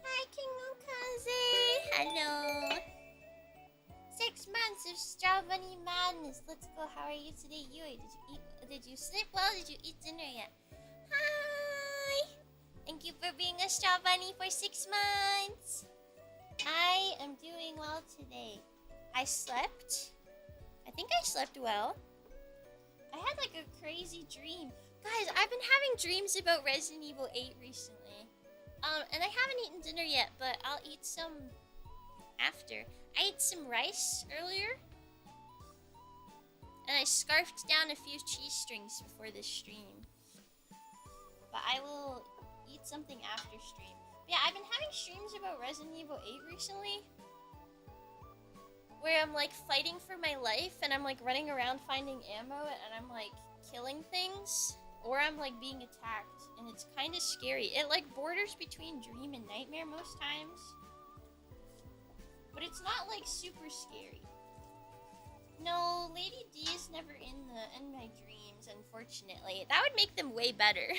Hi, King Okaze! Hello! 6 months of strawberry madness. Let's go. How are you today, Yui? Did you sleep well? Did you eat dinner yet? Hi! Thank you for being a straw bunny for 6 months. I am doing well today. I slept. I think I slept well. I had like a crazy dream. Guys, I've been having dreams about Resident Evil 8 recently. And I haven't eaten dinner yet, but I'll eat some after. I ate some rice earlier. And I scarfed down a few cheese strings before this stream. But I will eat something after stream. But yeah, I've been having streams about Resident Evil 8 recently. Where I'm like fighting for my life and I'm like running around finding ammo and I'm like killing things. Or I'm like being attacked and it's kind of scary. It like borders between dream and nightmare most times. But it's not like super scary. No, Lady D is never in my dreams, unfortunately. That would make them way better.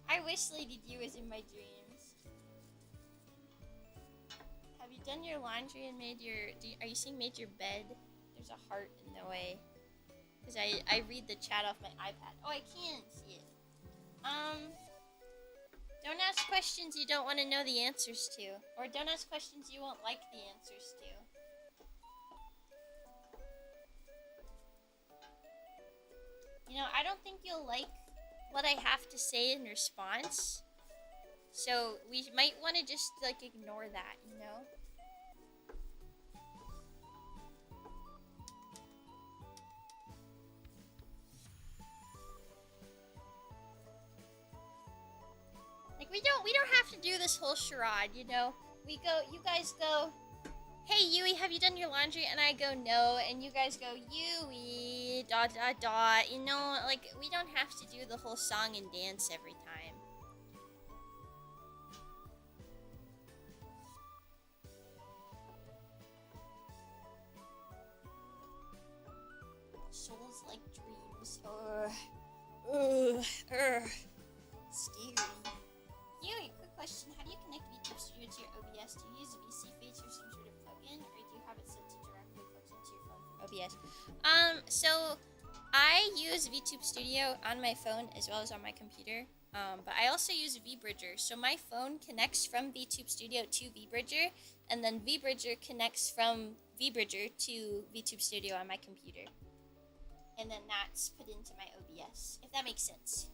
I wish Lady D was in my dreams. Have you done your laundry and made your... are you saying made your bed? There's a heart in the way. Because I read the chat off my iPad. Oh, I can see it. Don't ask questions you don't want to know the answers to. Or don't ask questions you won't like the answers to. You know, I don't think you'll like what I have to say in response. So we might want to just, like, ignore that, you know? Like, we don't have to do this whole charade, you know? We go, you guys go, hey, Yui, have you done your laundry? And I go, no. And you guys go, Yui, dot, dot, dot. You know, like, we don't have to do the whole song and dance every time. Souls like dreams. Scary. Yui, quick question. How do you connect VTube Studio to your OBS? Do you use VC Face or some sort of plugin, or do you have it set to directly plug into your phone from OBS? So I use VTube Studio on my phone as well as on my computer. But I also use vBridger. So my phone connects from VTube Studio to vBridger, and then vBridger connects from vBridger to VTube Studio on my computer. And then that's put into my OBS, if that makes sense.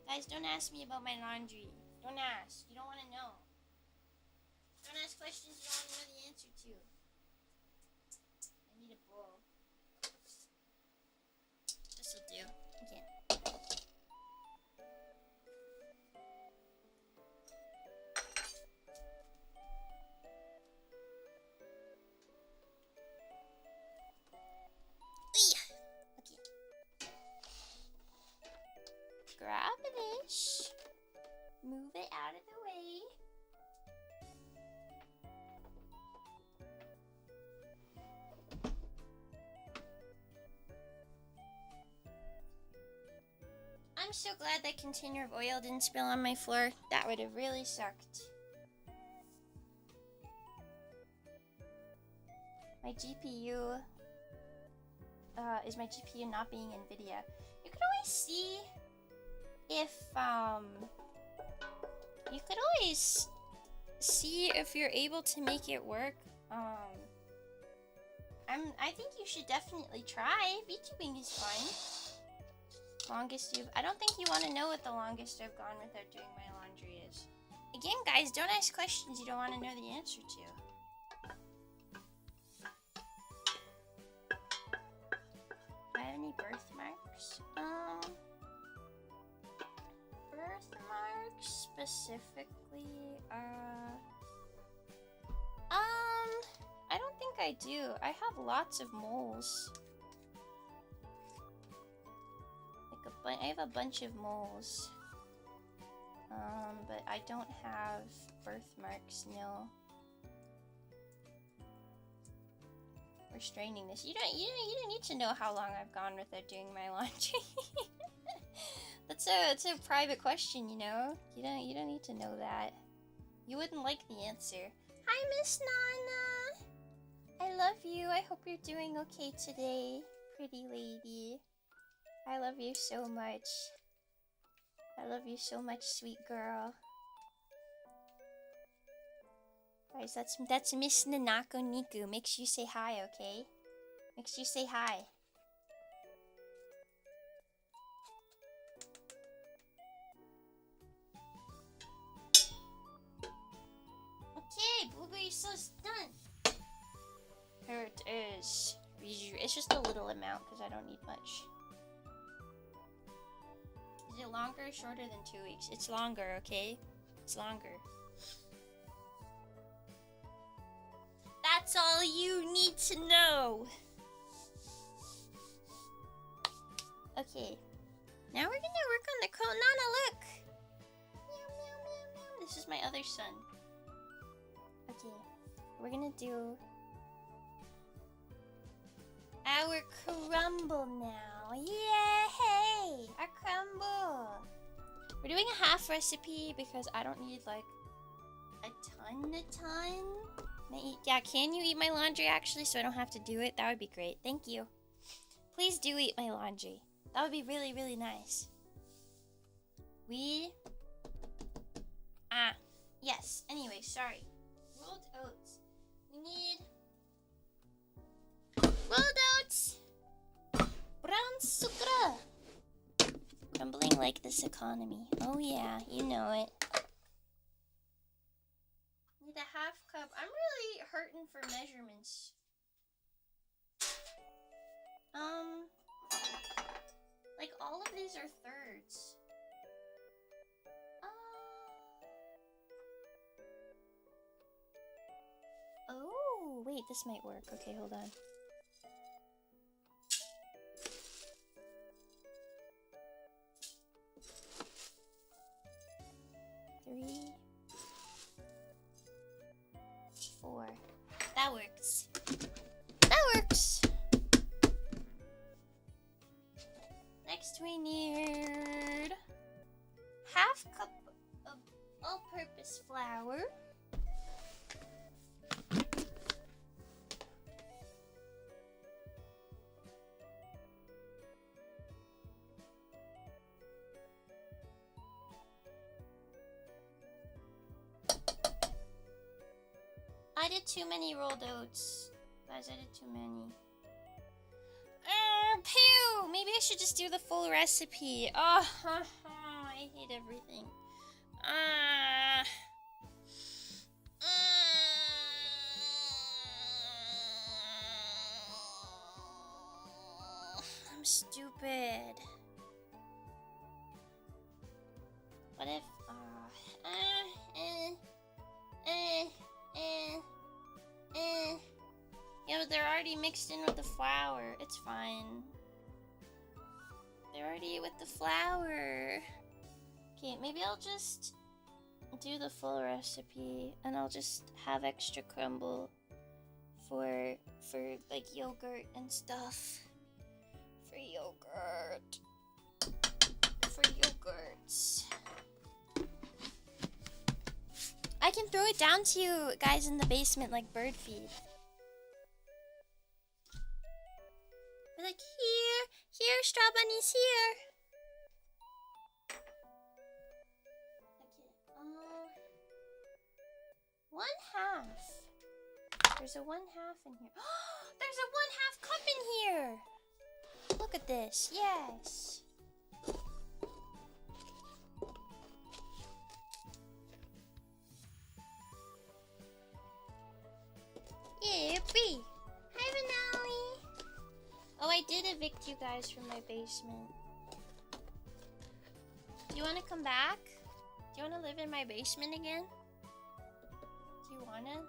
Guys, don't ask me about my laundry. Don't ask. You don't want to know. Don't ask questions you don't want to know the answer to. I need a bowl. This'll do. Okay. Grab this. Move it out of the way. I'm so glad that container of oil didn't spill on my floor. That would have really sucked. My GPU is my GPU not being NVIDIA. You could always see if you could always see if you're able to make it work. I think you should definitely try. VTubing is fun. Longest I don't think you want to know what the longest I've gone without doing my laundry is. Again, guys, don't ask questions you don't want to know the answer to. Do I have any birthmarks? Birthmarks specifically, I don't think I do. I have lots of moles. Like I have a bunch of moles. But I don't have birthmarks, no. We're straining this. You don't need to know how long I've gone without doing my laundry. It's a private question, you know? You don't need to know that. You wouldn't like the answer. Hi, Miss Nana! I love you. I hope you're doing okay today, pretty lady. I love you so much. I love you so much, sweet girl. Guys, that's Miss Nanako Niku. Make sure you say hi, okay? Make sure you say hi. Okay, Blueberry sauce done. Here it is. It's just a little amount because I don't need much. Is it longer or shorter than 2 weeks? It's longer, okay? It's longer. That's all you need to know. Okay. Now we're gonna work on the coat. Nana, look! Meow, meow, meow, meow. This is my other son. Okay. We're gonna do our crumble now. Yay! Our crumble! We're doing a half recipe because I don't need like A ton? Yeah, can you eat my laundry actually so I don't have to do it? That would be great. Thank you. Please do eat my laundry. That would be really, really nice. Yes. Anyway, sorry. Rolled oats. We need rolled oats. Brown sucre. Crumbling like this economy. Oh yeah, you know it. Need a half cup. I'm really hurting for measurements. Like all of these are thirds. Oh, wait, this might work. Okay, hold on. Three, 4. That works. That works. Next we need half cup of all-purpose flour. I did too many rolled oats. Guys, I did too many. Pew! Maybe I should just do the full recipe. Oh, I hate everything. I'm stupid. What if... Yeah, but they're already mixed in with the flour. It's fine. They're already with the flour. Okay, maybe I'll just do the full recipe and I'll just have extra crumble for like yogurt and stuff. For yogurt. For yogurts. I can throw it down to you guys in the basement like bird feed. We're like, here, straw bunnies, here. Okay, 1/2. There's a 1/2 in here. There's a 1/2 cup in here. Look at this, yes. Yippee! Hi, Renali! Oh, I did evict you guys from my basement. Do you want to come back? Do you want to live in my basement again? Do you wanna?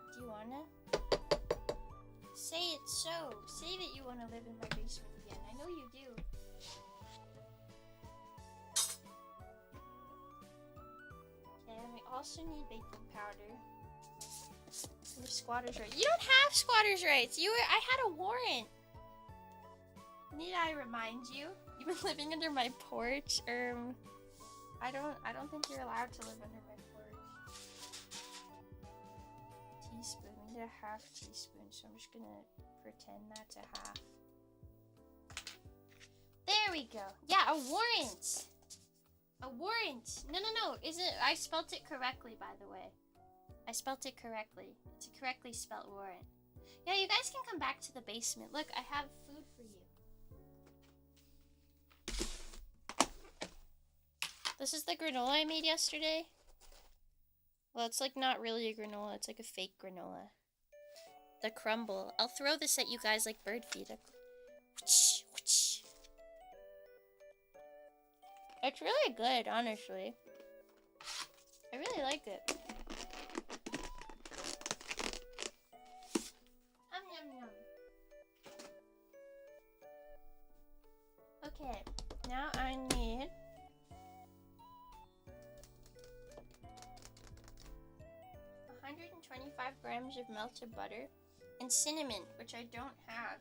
Say it so. Say that you want to live in my basement again. I know you do. Okay, and we also need baking powder. Your squatters' rights. You don't have squatters' rights. I had a warrant. Need I remind you? You've been living under my porch. I don't think you're allowed to live under my porch. Teaspoon. We need a 1/2 teaspoon, so I'm just gonna pretend that's a 1/2. There we go. Yeah, a warrant. A warrant. No. I spelt it correctly, by the way. I spelt it correctly. It's a correctly spelt warrant. Yeah, you guys can come back to the basement. Look, I have food for you. This is the granola I made yesterday. Well, it's like not really a granola. It's like a fake granola. The crumble. I'll throw this at you guys like bird feed. It's really good, honestly. I really like it. Yum. Okay, now I need 125 grams of melted butter and cinnamon, which I don't have.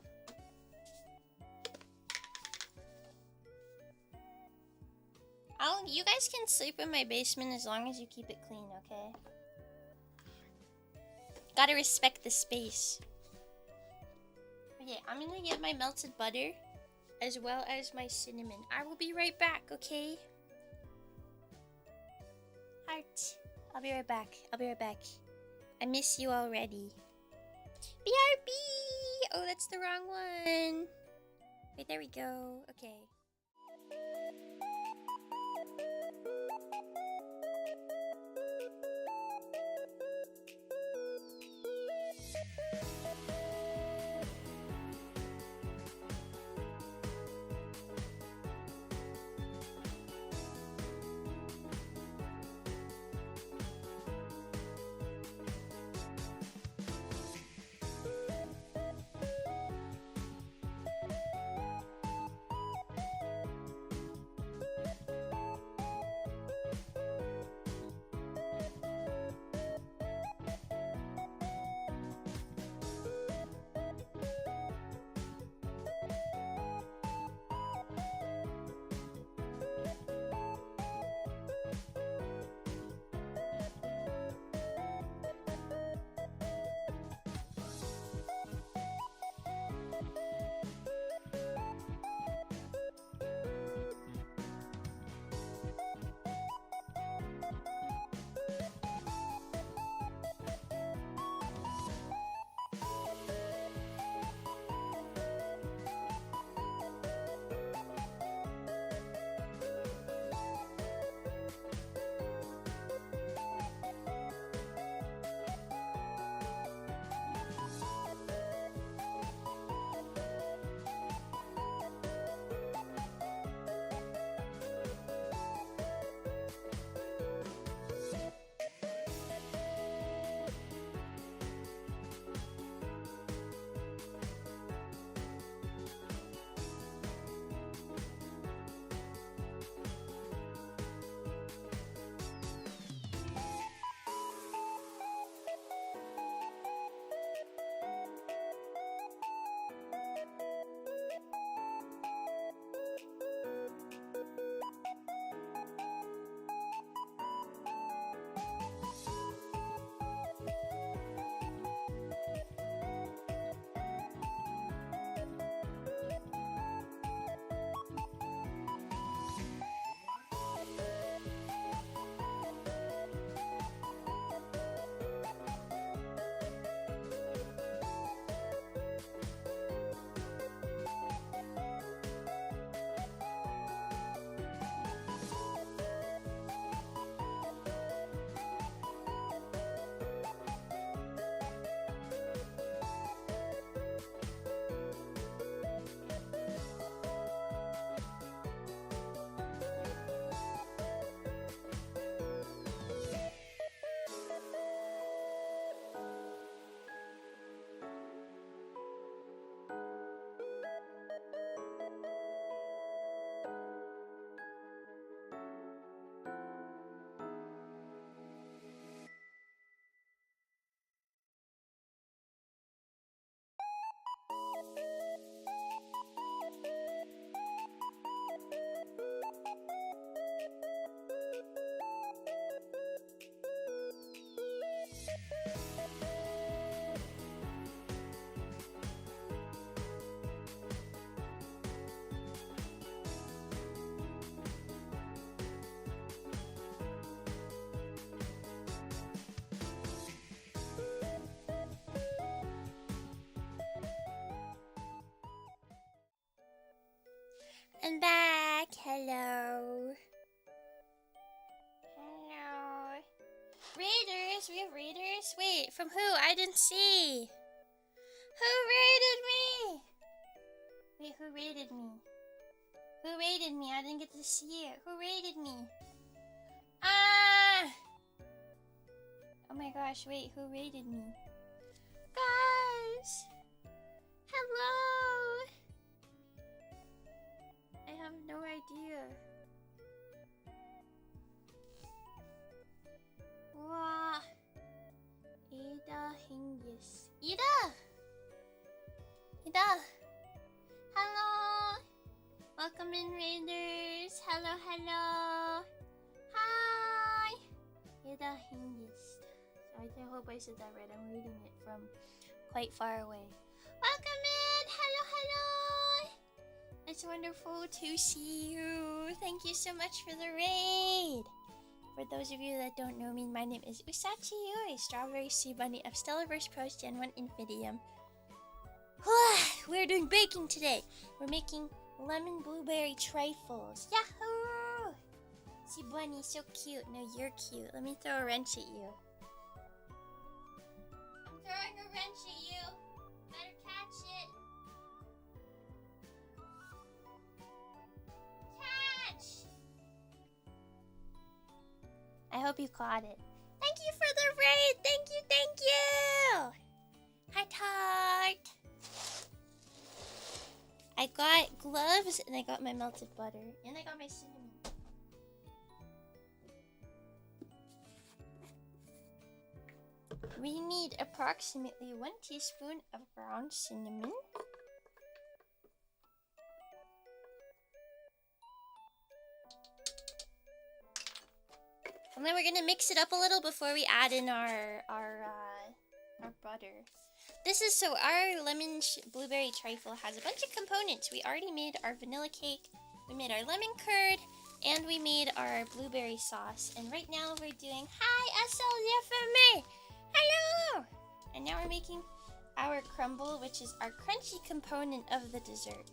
You guys can sleep in my basement as long as you keep it clean, okay? Gotta respect the space. Okay, I'm gonna get my melted butter as well as my cinnamon. I will be right back, okay? Heart. I'll be right back. I'll be right back. I miss you already. BRB! Oh, that's the wrong one. Wait, there we go. Okay. I'm back. Hello. Hello. Raiders? We have raiders? Wait, from who? I didn't see. Who raided me? Wait, who raided me? Who raided me? I didn't get to see it. Who raided me? Ah! Oh my gosh, wait, who raided me? Guys! Hello! I have no idea. Wow. Ida Hingis. Ida! Ida! Hello! Welcome in, Raiders! Hello, hello! Hi! Ida Hingis. I hope I said that right. I'm reading it from quite far away. Welcome in! Hello, hello! It's wonderful to see you. Thank you so much for the raid. For those of you that don't know me, my name is Usachi, a strawberry sea bunny of Stellarverse Pros Gen 1 Infidium. We're doing baking today. We're making lemon blueberry trifles. Yahoo! See, bunny, so cute. No, you're cute. Let me throw a wrench at you. I'm throwing a wrench at you. Better catch it. Catch! I hope you caught it. Thank you for the raid. Thank you, thank you. Hi, Tart. I got gloves, and I got my melted butter, and I got my cinnamon. We need approximately 1 teaspoon of ground cinnamon. And then we're gonna mix it up a little before we add in our butter. This is so our lemon blueberry trifle has a bunch of components. We already made our vanilla cake, we made our lemon curd, and we made our blueberry sauce. And right now we're doing hi SLFMA! Hello! And now we're making our crumble, which is our crunchy component of the dessert.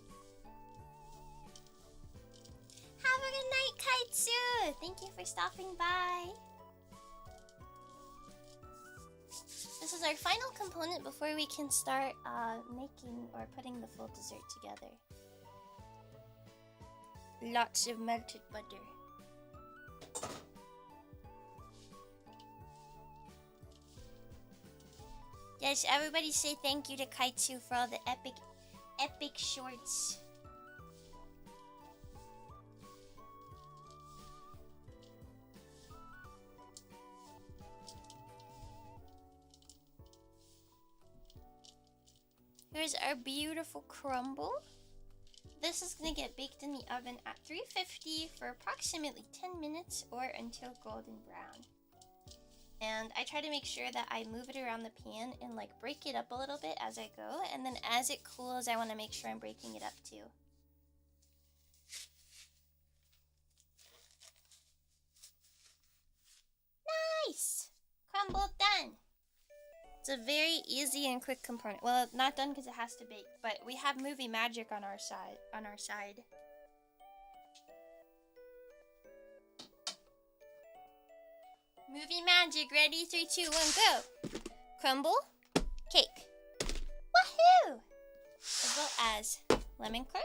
Have a good night, Kaitsu! Thank you for stopping by. This is our final component before we can start making or putting the full dessert together. Lots of melted butter. Yes, everybody say thank you to Kaitsu for all the epic shorts. Here's our beautiful crumble. This is going to get baked in the oven at 350 for approximately 10 minutes or until golden brown. And I try to make sure that I move it around the pan and like break it up a little bit as I go. And then as it cools, I want to make sure I'm breaking it up too. Nice! Crumble done! It's a very easy and quick component. Well, not done because it has to bake, but we have movie magic on our side. Movie magic, ready? 3, 2, 1, go! Crumble, cake. Woohoo! As well as lemon curd.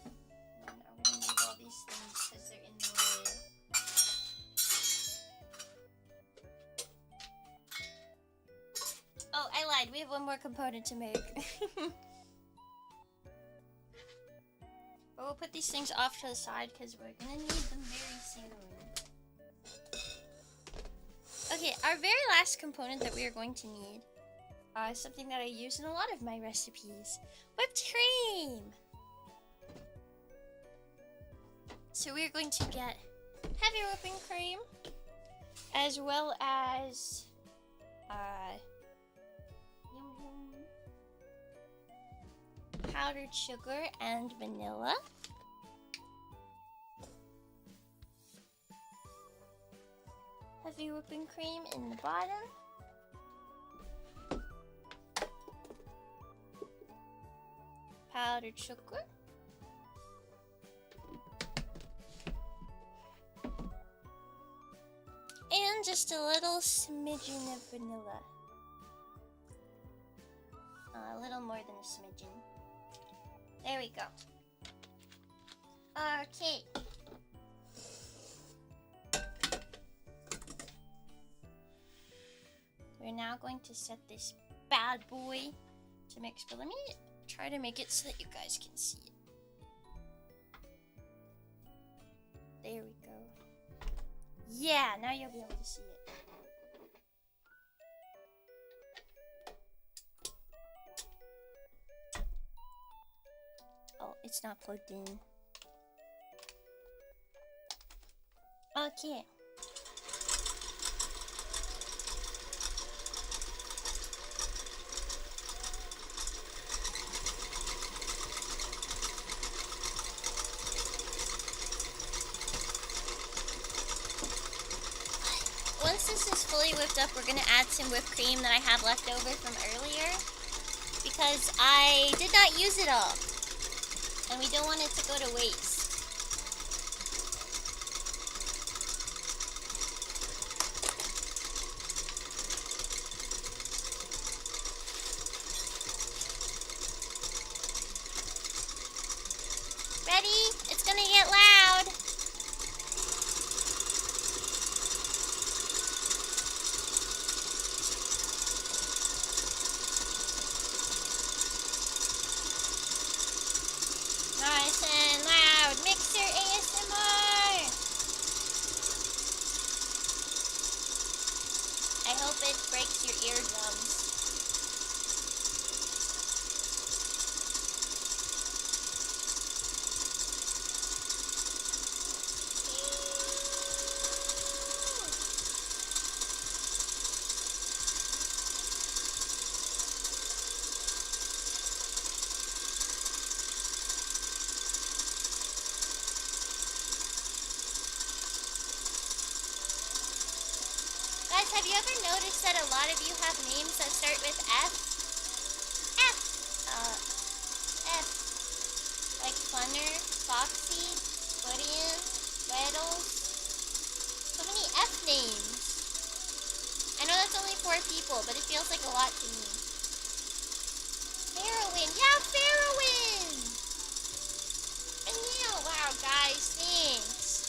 And I'm gonna move all these things because they're in the way. Oh, I lied. We have one more component to make. But we'll put these things off to the side because we're gonna need them very soon. Okay, our very last component that we are going to need is something that I use in a lot of my recipes. Whipped cream! So we're going to get heavy whipping cream, as well as powdered sugar and vanilla. Heavy whipping cream in the bottom. Powdered sugar. And just a little smidgen of vanilla. A little more than a smidgen. There we go. Okay. We're now going to set this bad boy to mix, but let me try to make it so that you guys can see it. There we go. Yeah, now you'll be able to see it. Oh, it's not plugged in. Okay. fully whipped up, we're gonna add some whipped cream that I have left over from earlier because I did not use it all, and we don't want it to go to waste. Ready? It's gonna get loud. Nice and loud. Mixer ASMR. I hope it breaks your eardrums. Guys, have you ever noticed that a lot of you have names that start with F? F! F. Like Funner, Foxy, Footian, Weddles. So many F names. I know that's only 4 people, but it feels like a lot to me. Farrowin! Yeah, Farrowin! And yeah, wow, guys, thanks.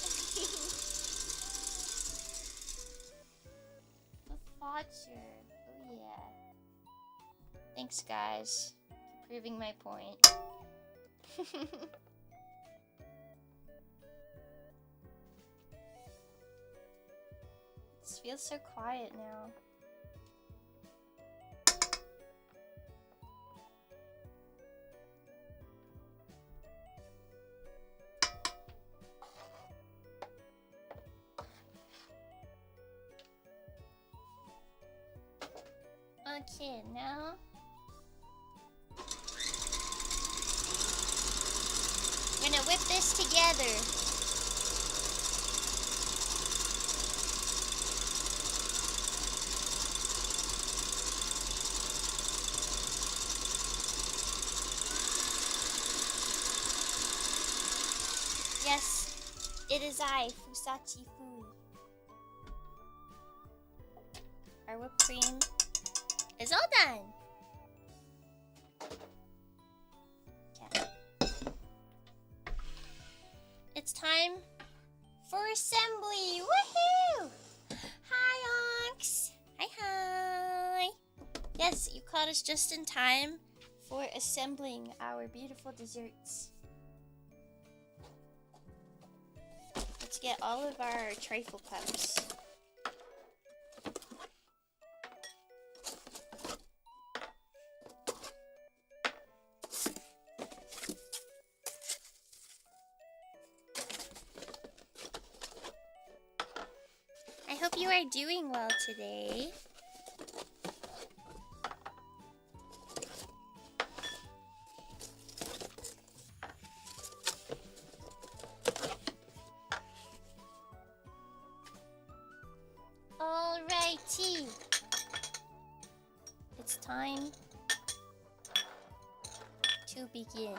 Watcher. Oh yeah. Thanks, guys. Keep proving my point. This feels so quiet now. Okay, now we're gonna whip this together. Yes, it is I, Usachi Fui. Our whipped cream is all done. Okay. It's time for assembly. Woohoo! Hi, Onks. Hi, hi. Yes, you caught us just in time for assembling our beautiful desserts. Let's get all of our trifle cups. I hope you are doing well today. Alrighty. It's time to begin.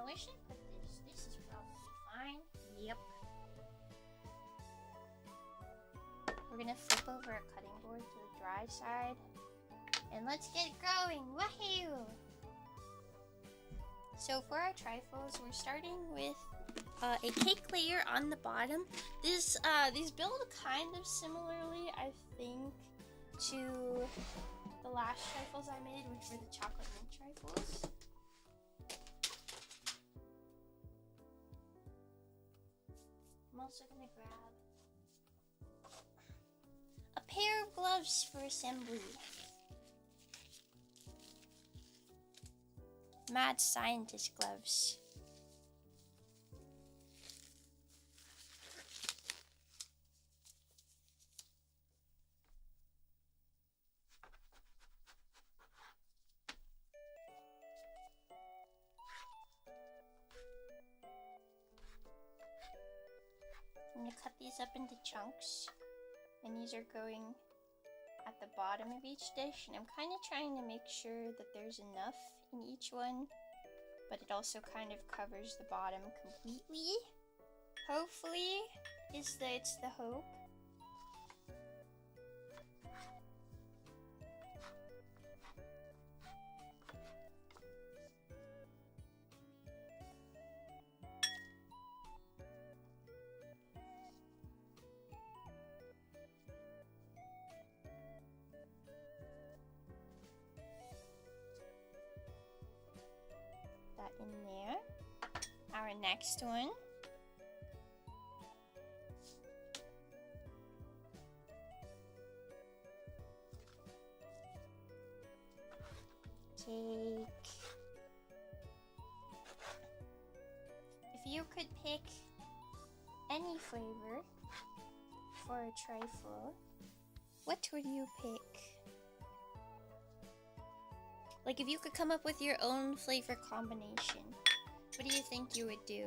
Where should I put this? This is probably fine. Yep. We're gonna flip over a cutting board to the dry side. And let's get going! Woohoo! So for our trifles, we're starting with a cake layer on the bottom. These build kind of similarly, I think, to the last trifles I made, which were the chocolate mint trifles. I'm also gonna grab a pair of gloves for assembly. Mad scientist gloves. gonna cut these up into chunks, and these are going at the bottom of each dish, and I'm kind of trying to make sure that there's enough in each one, but it also kind of covers the bottom completely. Hopefully, it's the hope. That in there. Our next one. Cake. If you could pick any flavor for a trifle, what would you pick? Like, if you could come up with your own flavor combination, what do you think you would do?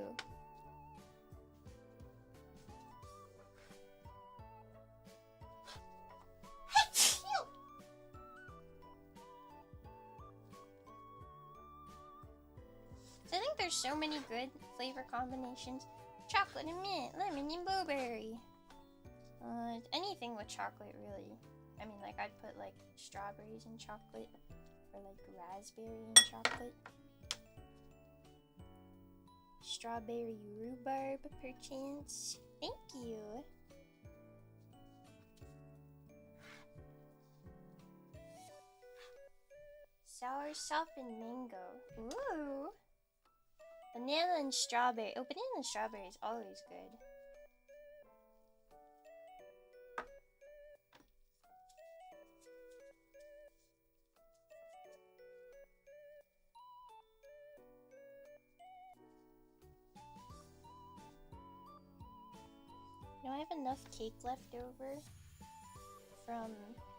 I think there's so many good flavor combinations. Chocolate and mint, lemon and blueberry. Anything with chocolate, really. I mean, like, I'd put, like, strawberries in chocolate. Or, like, raspberry and chocolate. Strawberry rhubarb, perchance. Thank you. Sour sop and mango. Ooh. Banana and strawberry. Oh, banana and strawberry is always good. You know, I have enough cake left over from,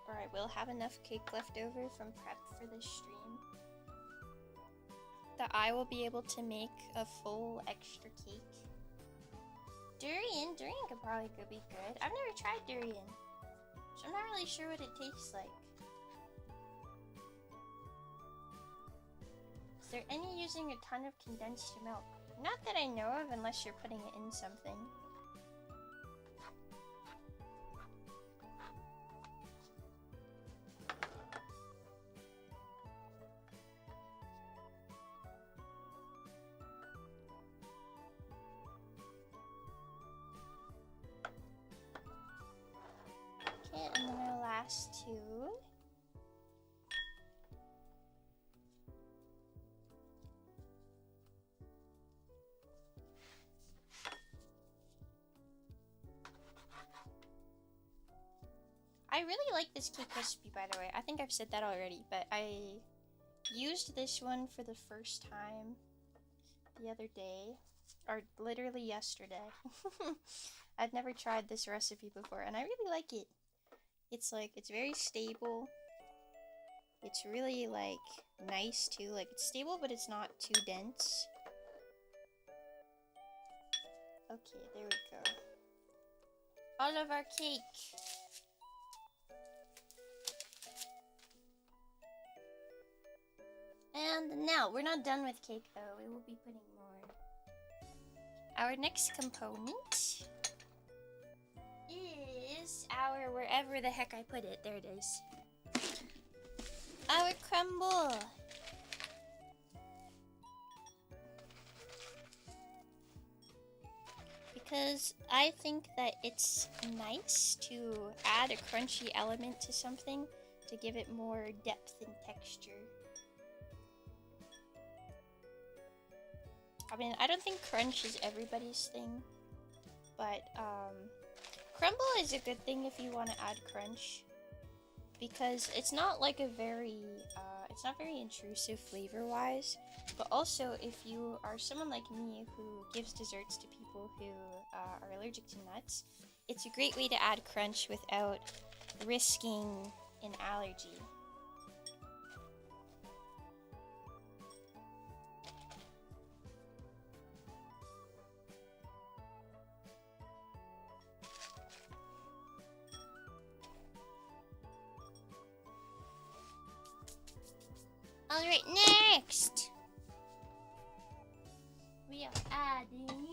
or I will have enough cake left over from prep for this stream, that I will be able to make a full extra cake. Durian could probably be good. I've never tried durian, so I'm not really sure what it tastes like. Is there any using a ton of condensed milk? Not that I know of, unless you're putting it in something. Okay, and then our last two. I really like this cake recipe, by the way. I think I've said that already, but I used this one for the first time the other day, or literally yesterday. I'd never tried this recipe before, and I really like it. It's like, it's very stable. It's really, like, nice too. Like, it's stable, but it's not too dense. Okay, there we go. All of our cake. And now, we're not done with cake though, we will be putting more. Our next component is our, wherever the heck I put it, there it is. Our crumble. Because I think that it's nice to add a crunchy element to something to give it more depth and texture. I mean, I don't think crunch is everybody's thing, but crumble is a good thing if you want to add crunch, because it's not like a very, it's not very intrusive flavor-wise, but also if you are someone like me who gives desserts to people who are allergic to nuts, it's a great way to add crunch without risking an allergy. Alright, next! We are adding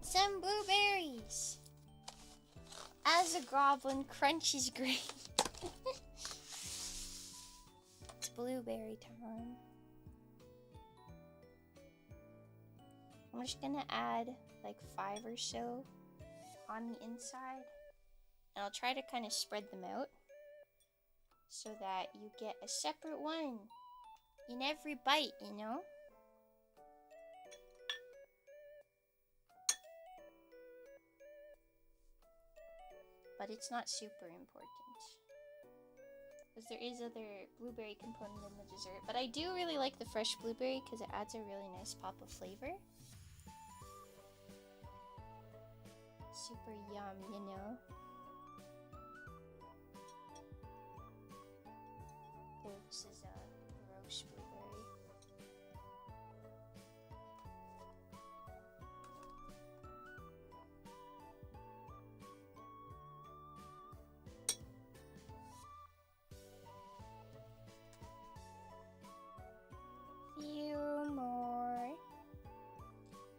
some blueberries. As a goblin, Crunchy's great. It's blueberry time. I'm just gonna add like 5 or so on the inside. And I'll try to kind of spread them out so that you get a separate one in every bite, you know? But it's not super important, because there is other blueberry component in the dessert. But I do really like the fresh blueberry because it adds a really nice pop of flavor. Super yum, you know? Oh, this is a gross blueberry. Few more.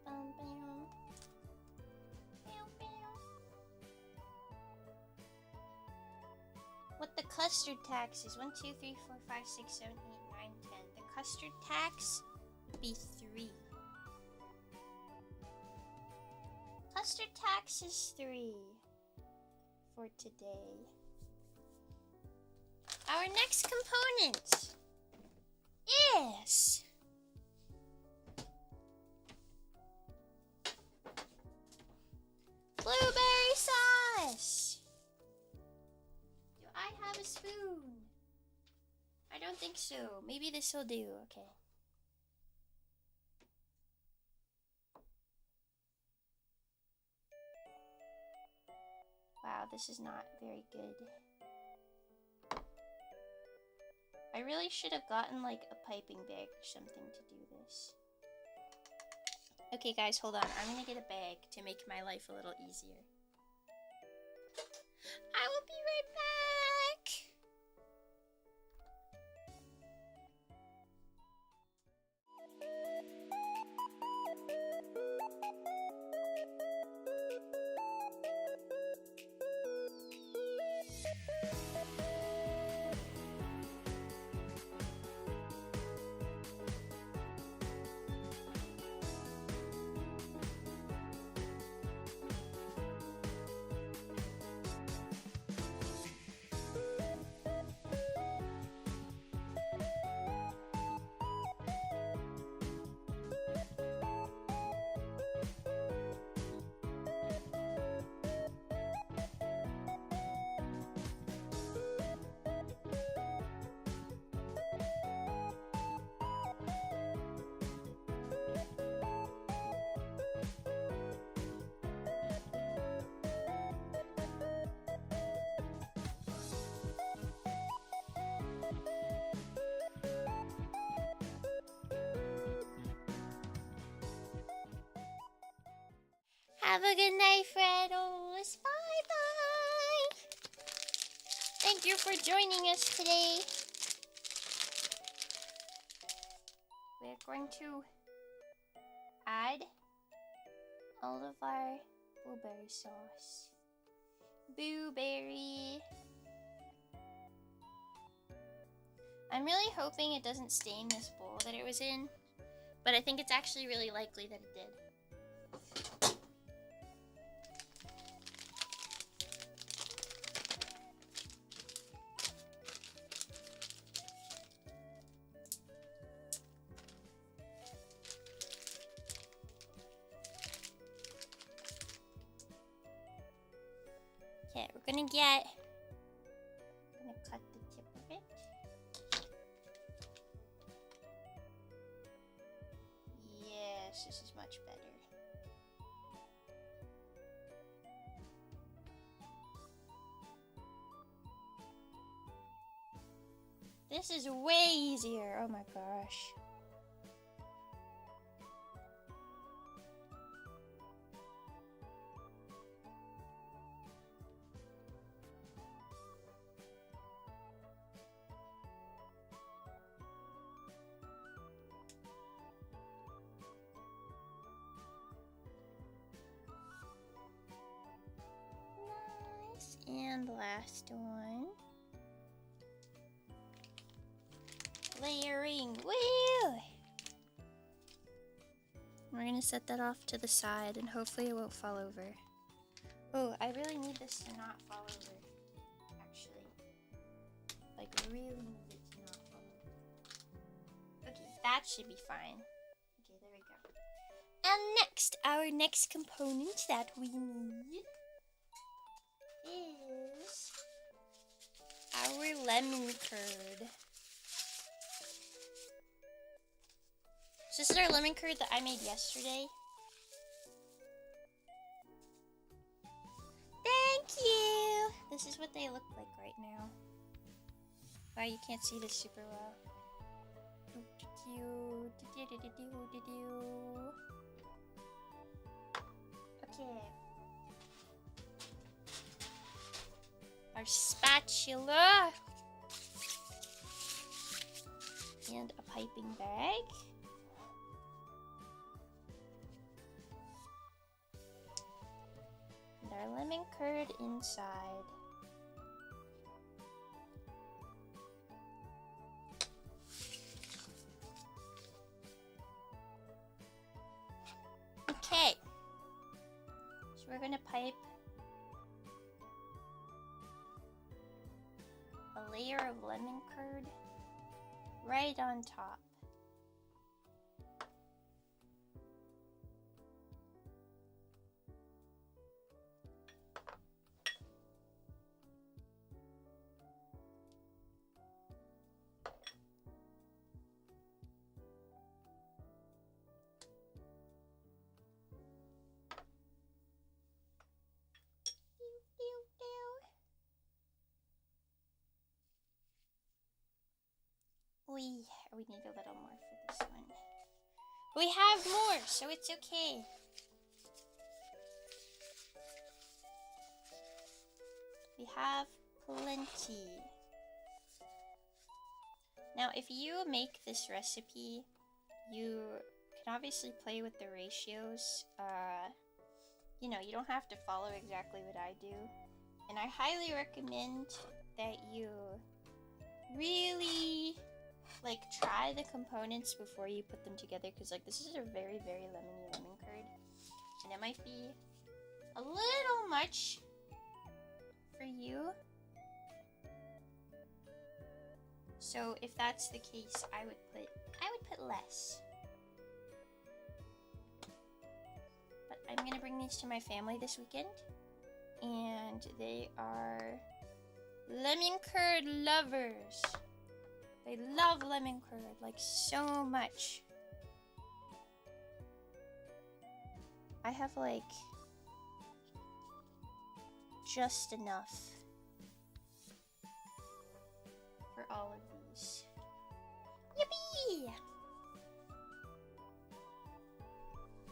Bum, bam. Bam, bam. What the custard tax is 1, 2, 3, 4, 5, 6, 7, 8, 9, 10. The custard tax would be 3. Custard tax is 3 for today. Our next component is blueberry sauce. Do I have a spoon? I don't think so. Maybe this will do. Okay. Wow, this is not very good. I really should have gotten like a piping bag or something to do this. Okay guys, hold on. I'm gonna get a bag to make my life a little easier. I will be right back! Have a good night, Freddles. Bye-bye. Thank you for joining us today. We're going to add all of our blueberry sauce. Blueberry. I'm really hoping it doesn't stain this bowl that it was in, but I think it's actually really likely that it did. Okay, we're gonna cut the tip of it. Yes, this is much better. This is way easier. Oh my gosh. And the last one. Layering. Woo! We're gonna set that off to the side and hopefully it won't fall over. Oh, I really need this to not fall over. Actually. Like, really need it to not fall over. Okay, that should be fine. Okay, there we go. And next, our next component that we need is our lemon curd. So this is our lemon curd that I made yesterday. Thank you! This is what they look like right now. Wow, you can't see this super well. Okay. Our spatula. And a piping bag. And our lemon curd inside. Okay. So we're gonna pipe a layer of lemon curd right on top. We need a little more for this one. We have more, so it's okay. We have plenty. Now, if you make this recipe, you can obviously play with the ratios. You know, you don't have to follow exactly what I do. And I highly recommend that you really like try the components before you put them together, because like this is a very, very lemony lemon curd, and it might be a little much for you. So if that's the case, I would put less. But I'm gonna bring these to my family this weekend, and they are lemon curd lovers. They love lemon curd, like, so much. I have, like, just enough for all of these. Yippee!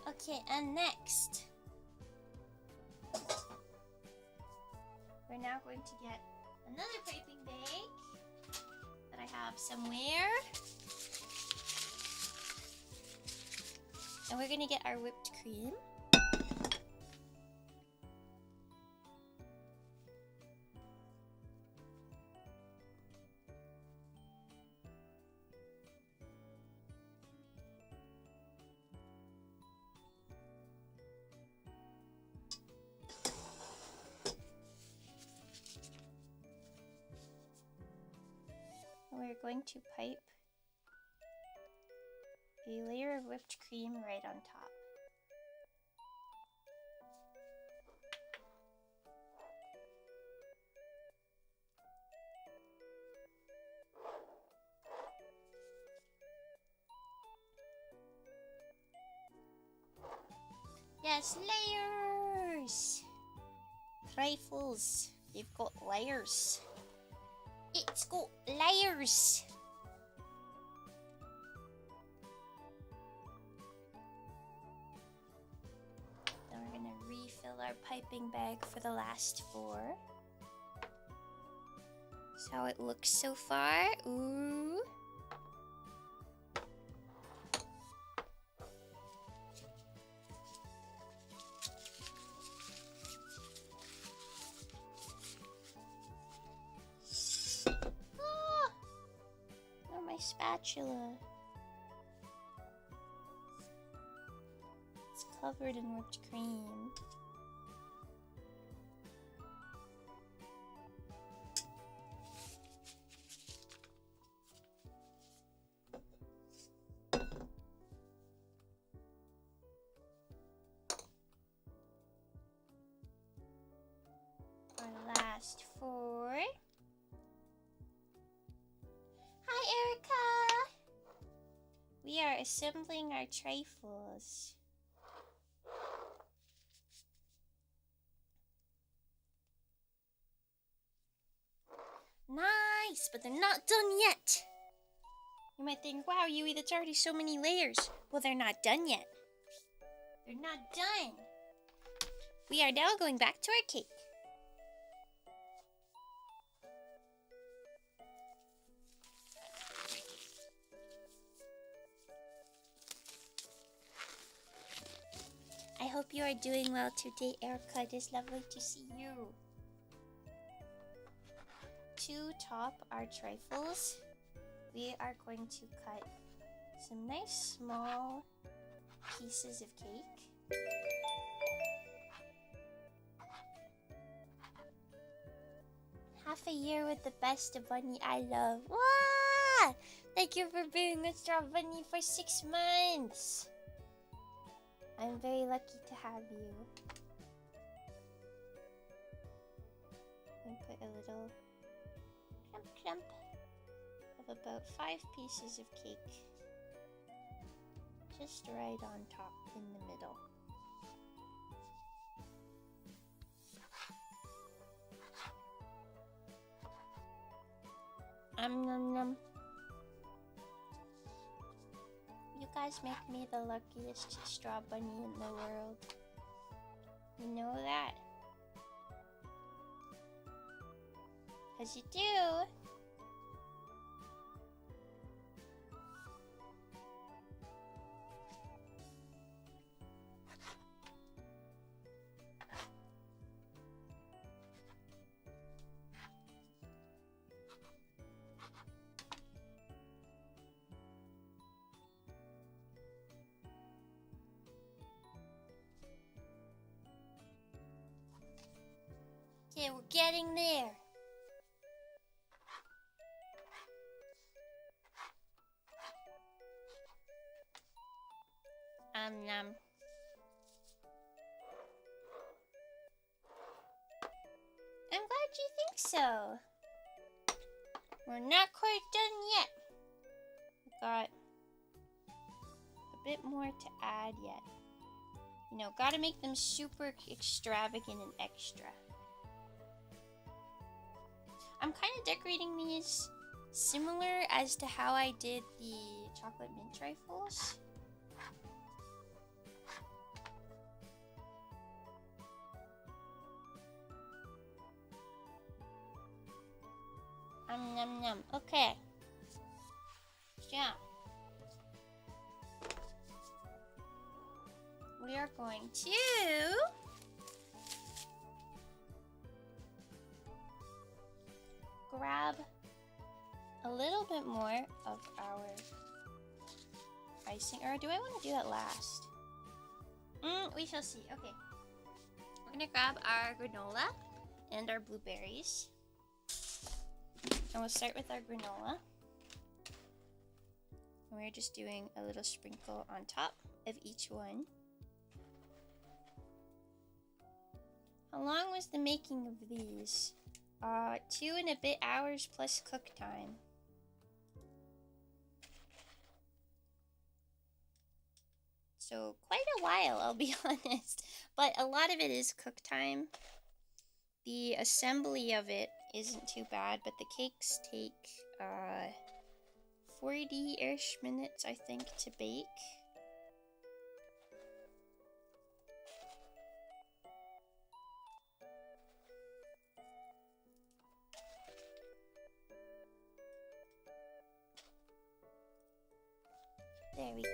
Okay, and next, we're now going to get another piping bag that I have somewhere. And we're gonna get our whipped cream. We're going to pipe a layer of whipped cream right on top. Yes, layers! Trifles, you've got layers. It's got layers. Then we're gonna refill our piping bag for the last 4. That's how it looks so far. Ooh. spatula. It's covered in whipped cream. Our last four. Hi, Erica! We are assembling our trifles. Nice, but they're not done yet. You might think, wow, Yui, that's already so many layers. Well, they're not done yet. They're not done. We are now going back to our cake. I hope you are doing well today, Erica. It is lovely to see you. To top our trifles, we are going to cut some nice small pieces of cake. Half a year with the best bunny I love. Wow! Thank you for being a straw bunny for 6 months. I'm very lucky to have you. And put a little clump of about 5 pieces of cake just right on top in the middle. Nom nom. You guys make me the luckiest straw bunny in the world. You know that? 'Cause you do. Okay, we're getting there. Nom. I'm glad you think so. We're not quite done yet. We've got a bit more to add yet. You know, gotta make them super extravagant and extra. I'm kind of decorating these similar as to how I did the chocolate mint trifles. Nom nom. Okay. So we are going to grab a little bit more of our icing, or do I want to do that last? We shall see. Okay. We're gonna grab our granola and our blueberries. And we'll start with our granola. And we're just doing a little sprinkle on top of each one. How long was the making of these? 2 and a bit hours plus cook time. So quite a while, I'll be honest. But a lot of it is cook time. The assembly of it isn't too bad, but the cakes take 40-ish minutes, I think, to bake. There we go.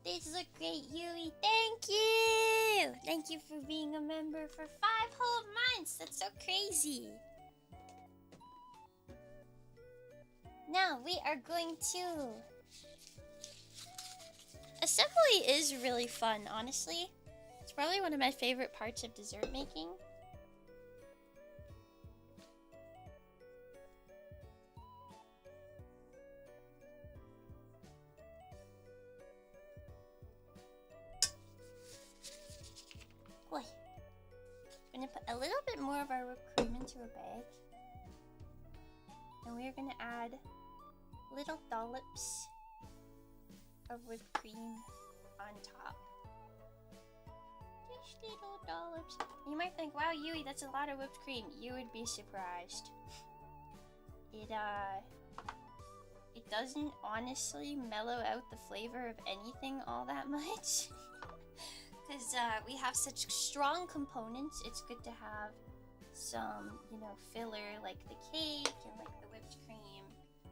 These look great, Yui. Thank you! Thank you for being a member for 5 whole months. That's so crazy. Now we are going to... Assembly is really fun, honestly. It's probably one of my favorite parts of dessert making. Boy. I'm gonna put a little bit more of our whipped cream into a bag. And we're gonna add little dollops of whipped cream on top. Just little dollops. You might think, wow, Yui, that's a lot of whipped cream. You would be surprised. It doesn't honestly mellow out the flavor of anything all that much. Because we have such strong components, it's good to have some, you know, filler like the cake and like the whipped cream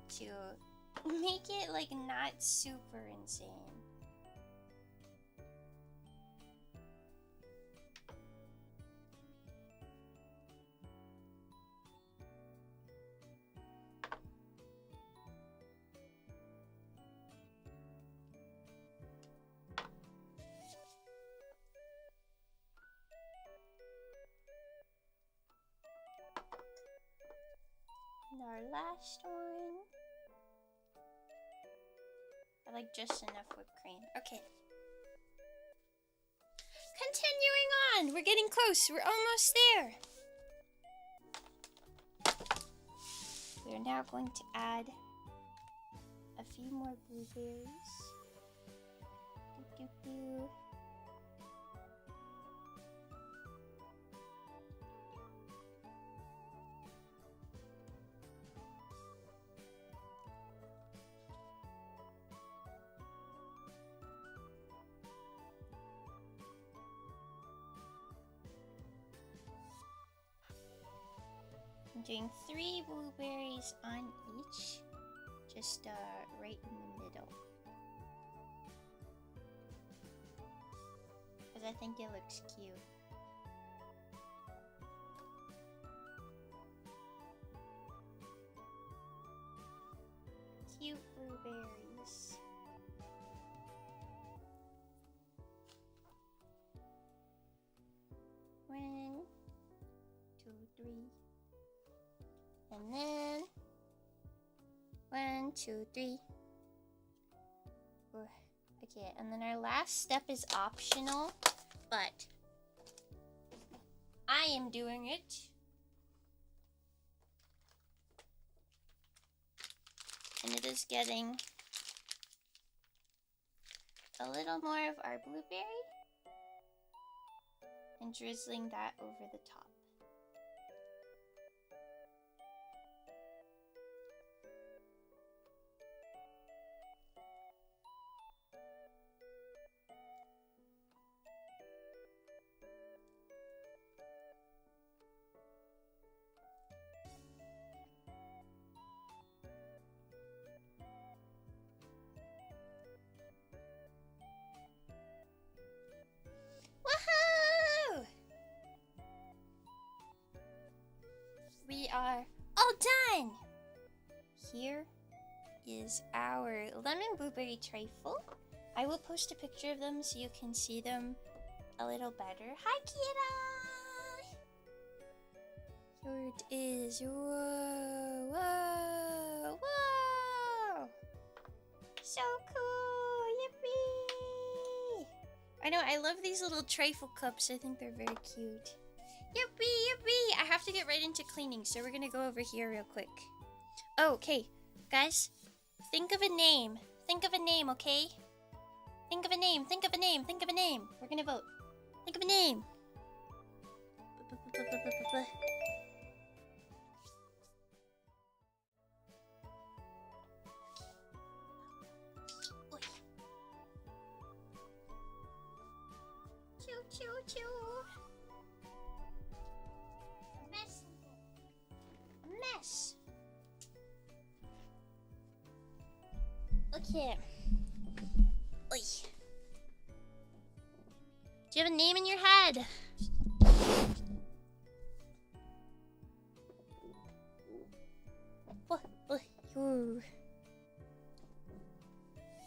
to make it like not super insane. And our last one. I like just enough whipped cream. Okay. Continuing on! We're getting close. We're almost there. We're now going to add a few more blueberries. Doo -doo -doo. I'm doing 3 blueberries on each, just right in the middle, because I think it looks cute. Cute blueberries. One, two, three. And then 1, 2, 3. Okay, and then our last step is optional, but I am doing it. And it is getting a little more of our blueberry and drizzling that over the top. We are all done! Here is our lemon blueberry trifle. I will post a picture of them so you can see them a little better. Hi, Kira! Here it is. Whoa, whoa, whoa! So cool! Yippee! I know, I love these little trifle cups. I think they're very cute. Yippee, yippee! I have to get right into cleaning, so we're gonna go over here real quick. Oh, okay. Guys, think of a name. Think of a name, okay? Think of a name, think of a name, think of a name. We're gonna vote. Think of a name. Choo, choo, choo. Mess. Okay. Oy. Do you have a name in your head?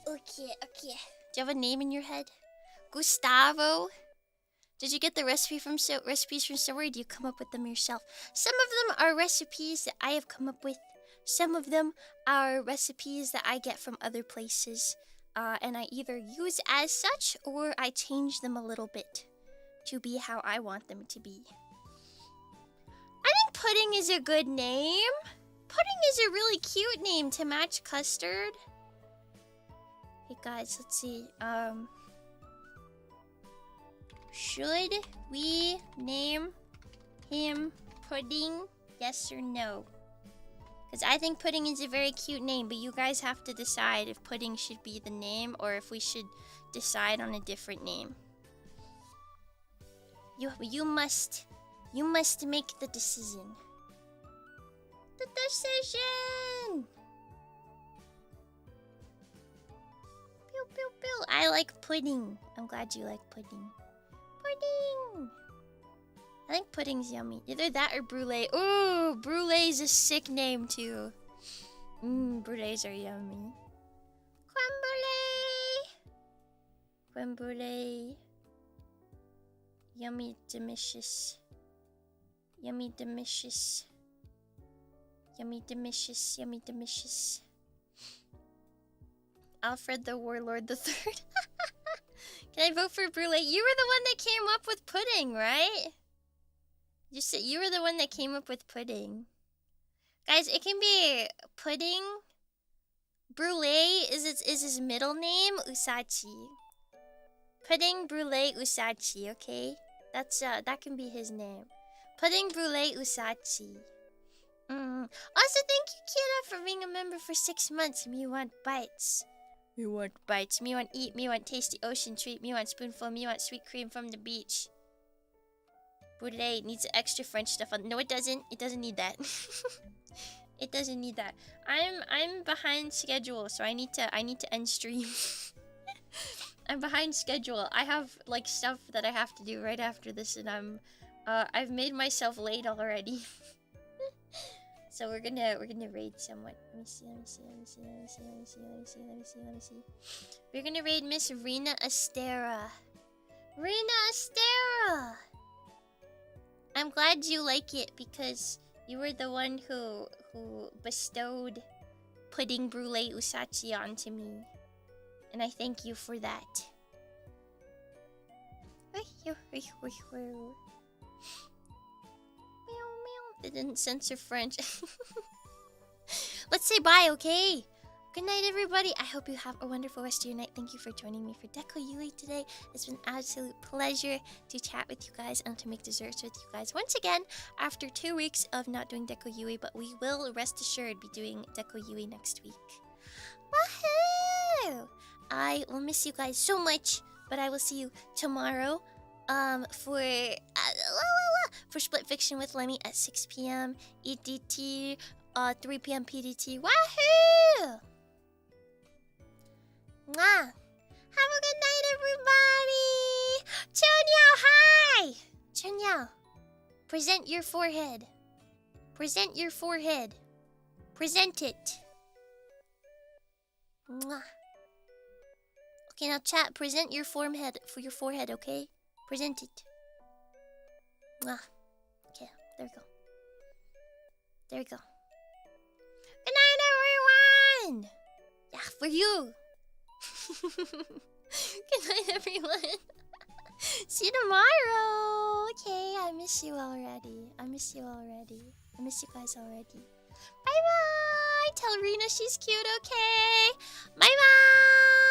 Okay, okay. Do you have a name in your head? Gustavo? Did you get the recipes from somewhere, or do you come up with them yourself? Some of them are recipes that I have come up with. Some of them are recipes that I get from other places. And I either use as such, or I change them a little bit to be how I want them to be. I think Pudding is a good name. Pudding is a really cute name to match custard. Hey guys, let's see. Should we name him Pudding? Yes or no? Because I think Pudding is a very cute name, but you guys have to decide if Pudding should be the name or if we should decide on a different name. You must make the decision. The decision! Pew, pew, pew. I like Pudding. I'm glad you like Pudding. Pudding! I think Pudding's yummy. Either that or Brulee. Ooh, Brulee's a sick name too. Brulees are yummy. Creme brulee. Yummy delicious. Yummy delicious. Yummy delicious. Yummy delicious. Alfred the Warlord the Third. Can I vote for Brulee? You were the one that came up with Pudding, right? You said you were the one that came up with Pudding. Guys, it can be Pudding. Brulee is his middle name, Usachi. Pudding Brulee Usachi, okay? That can be his name. Pudding Brulee Usachi. Also, thank you, Kira, for being a member for 6 months. Me want bites. Me want bites. Me want eat. Me want tasty ocean treat. Me want spoonful. Me want sweet cream from the beach. Brulee needs extra French stuff on. No, it doesn't. It doesn't need that. It doesn't need that. I'm behind schedule, so I need to end stream. I'm behind schedule. I have like stuff that I have to do right after this, and I've made myself late already. So we're gonna raid someone. Let me see. We're gonna raid Miss Rena Astera. Rena Astera! I'm glad you like it because you were the one who bestowed Pudding Brulee Usachi onto me. And I thank you for that. They didn't censor French. Let's say bye, okay? Good night, everybody. I hope you have a wonderful rest of your night. Thank you for joining me for DECOYUI today. It's been an absolute pleasure to chat with you guys and to make desserts with you guys once again after 2 weeks of not doing DECOYUI, but we will, rest assured, be doing DECOYUI next week. Woohoo! I will miss you guys so much, but I will see you tomorrow for Split Fiction with Lemmy at 6 p.m. EDT, 3 p.m. PDT. Wahoo! Mwah! Have a good night, everybody! Chunyao, hi! Chunyao, present your forehead. Present your forehead. Present it. Mwah. Okay, now chat, present your forehead for your forehead, okay? Present it. Mwah. Okay, there we go. There we go. Good night, everyone! Yeah, for you! Good night, everyone! See you tomorrow! Okay, I miss you already. I miss you guys already. Bye-bye! Tell Rena she's cute, okay? Bye-bye!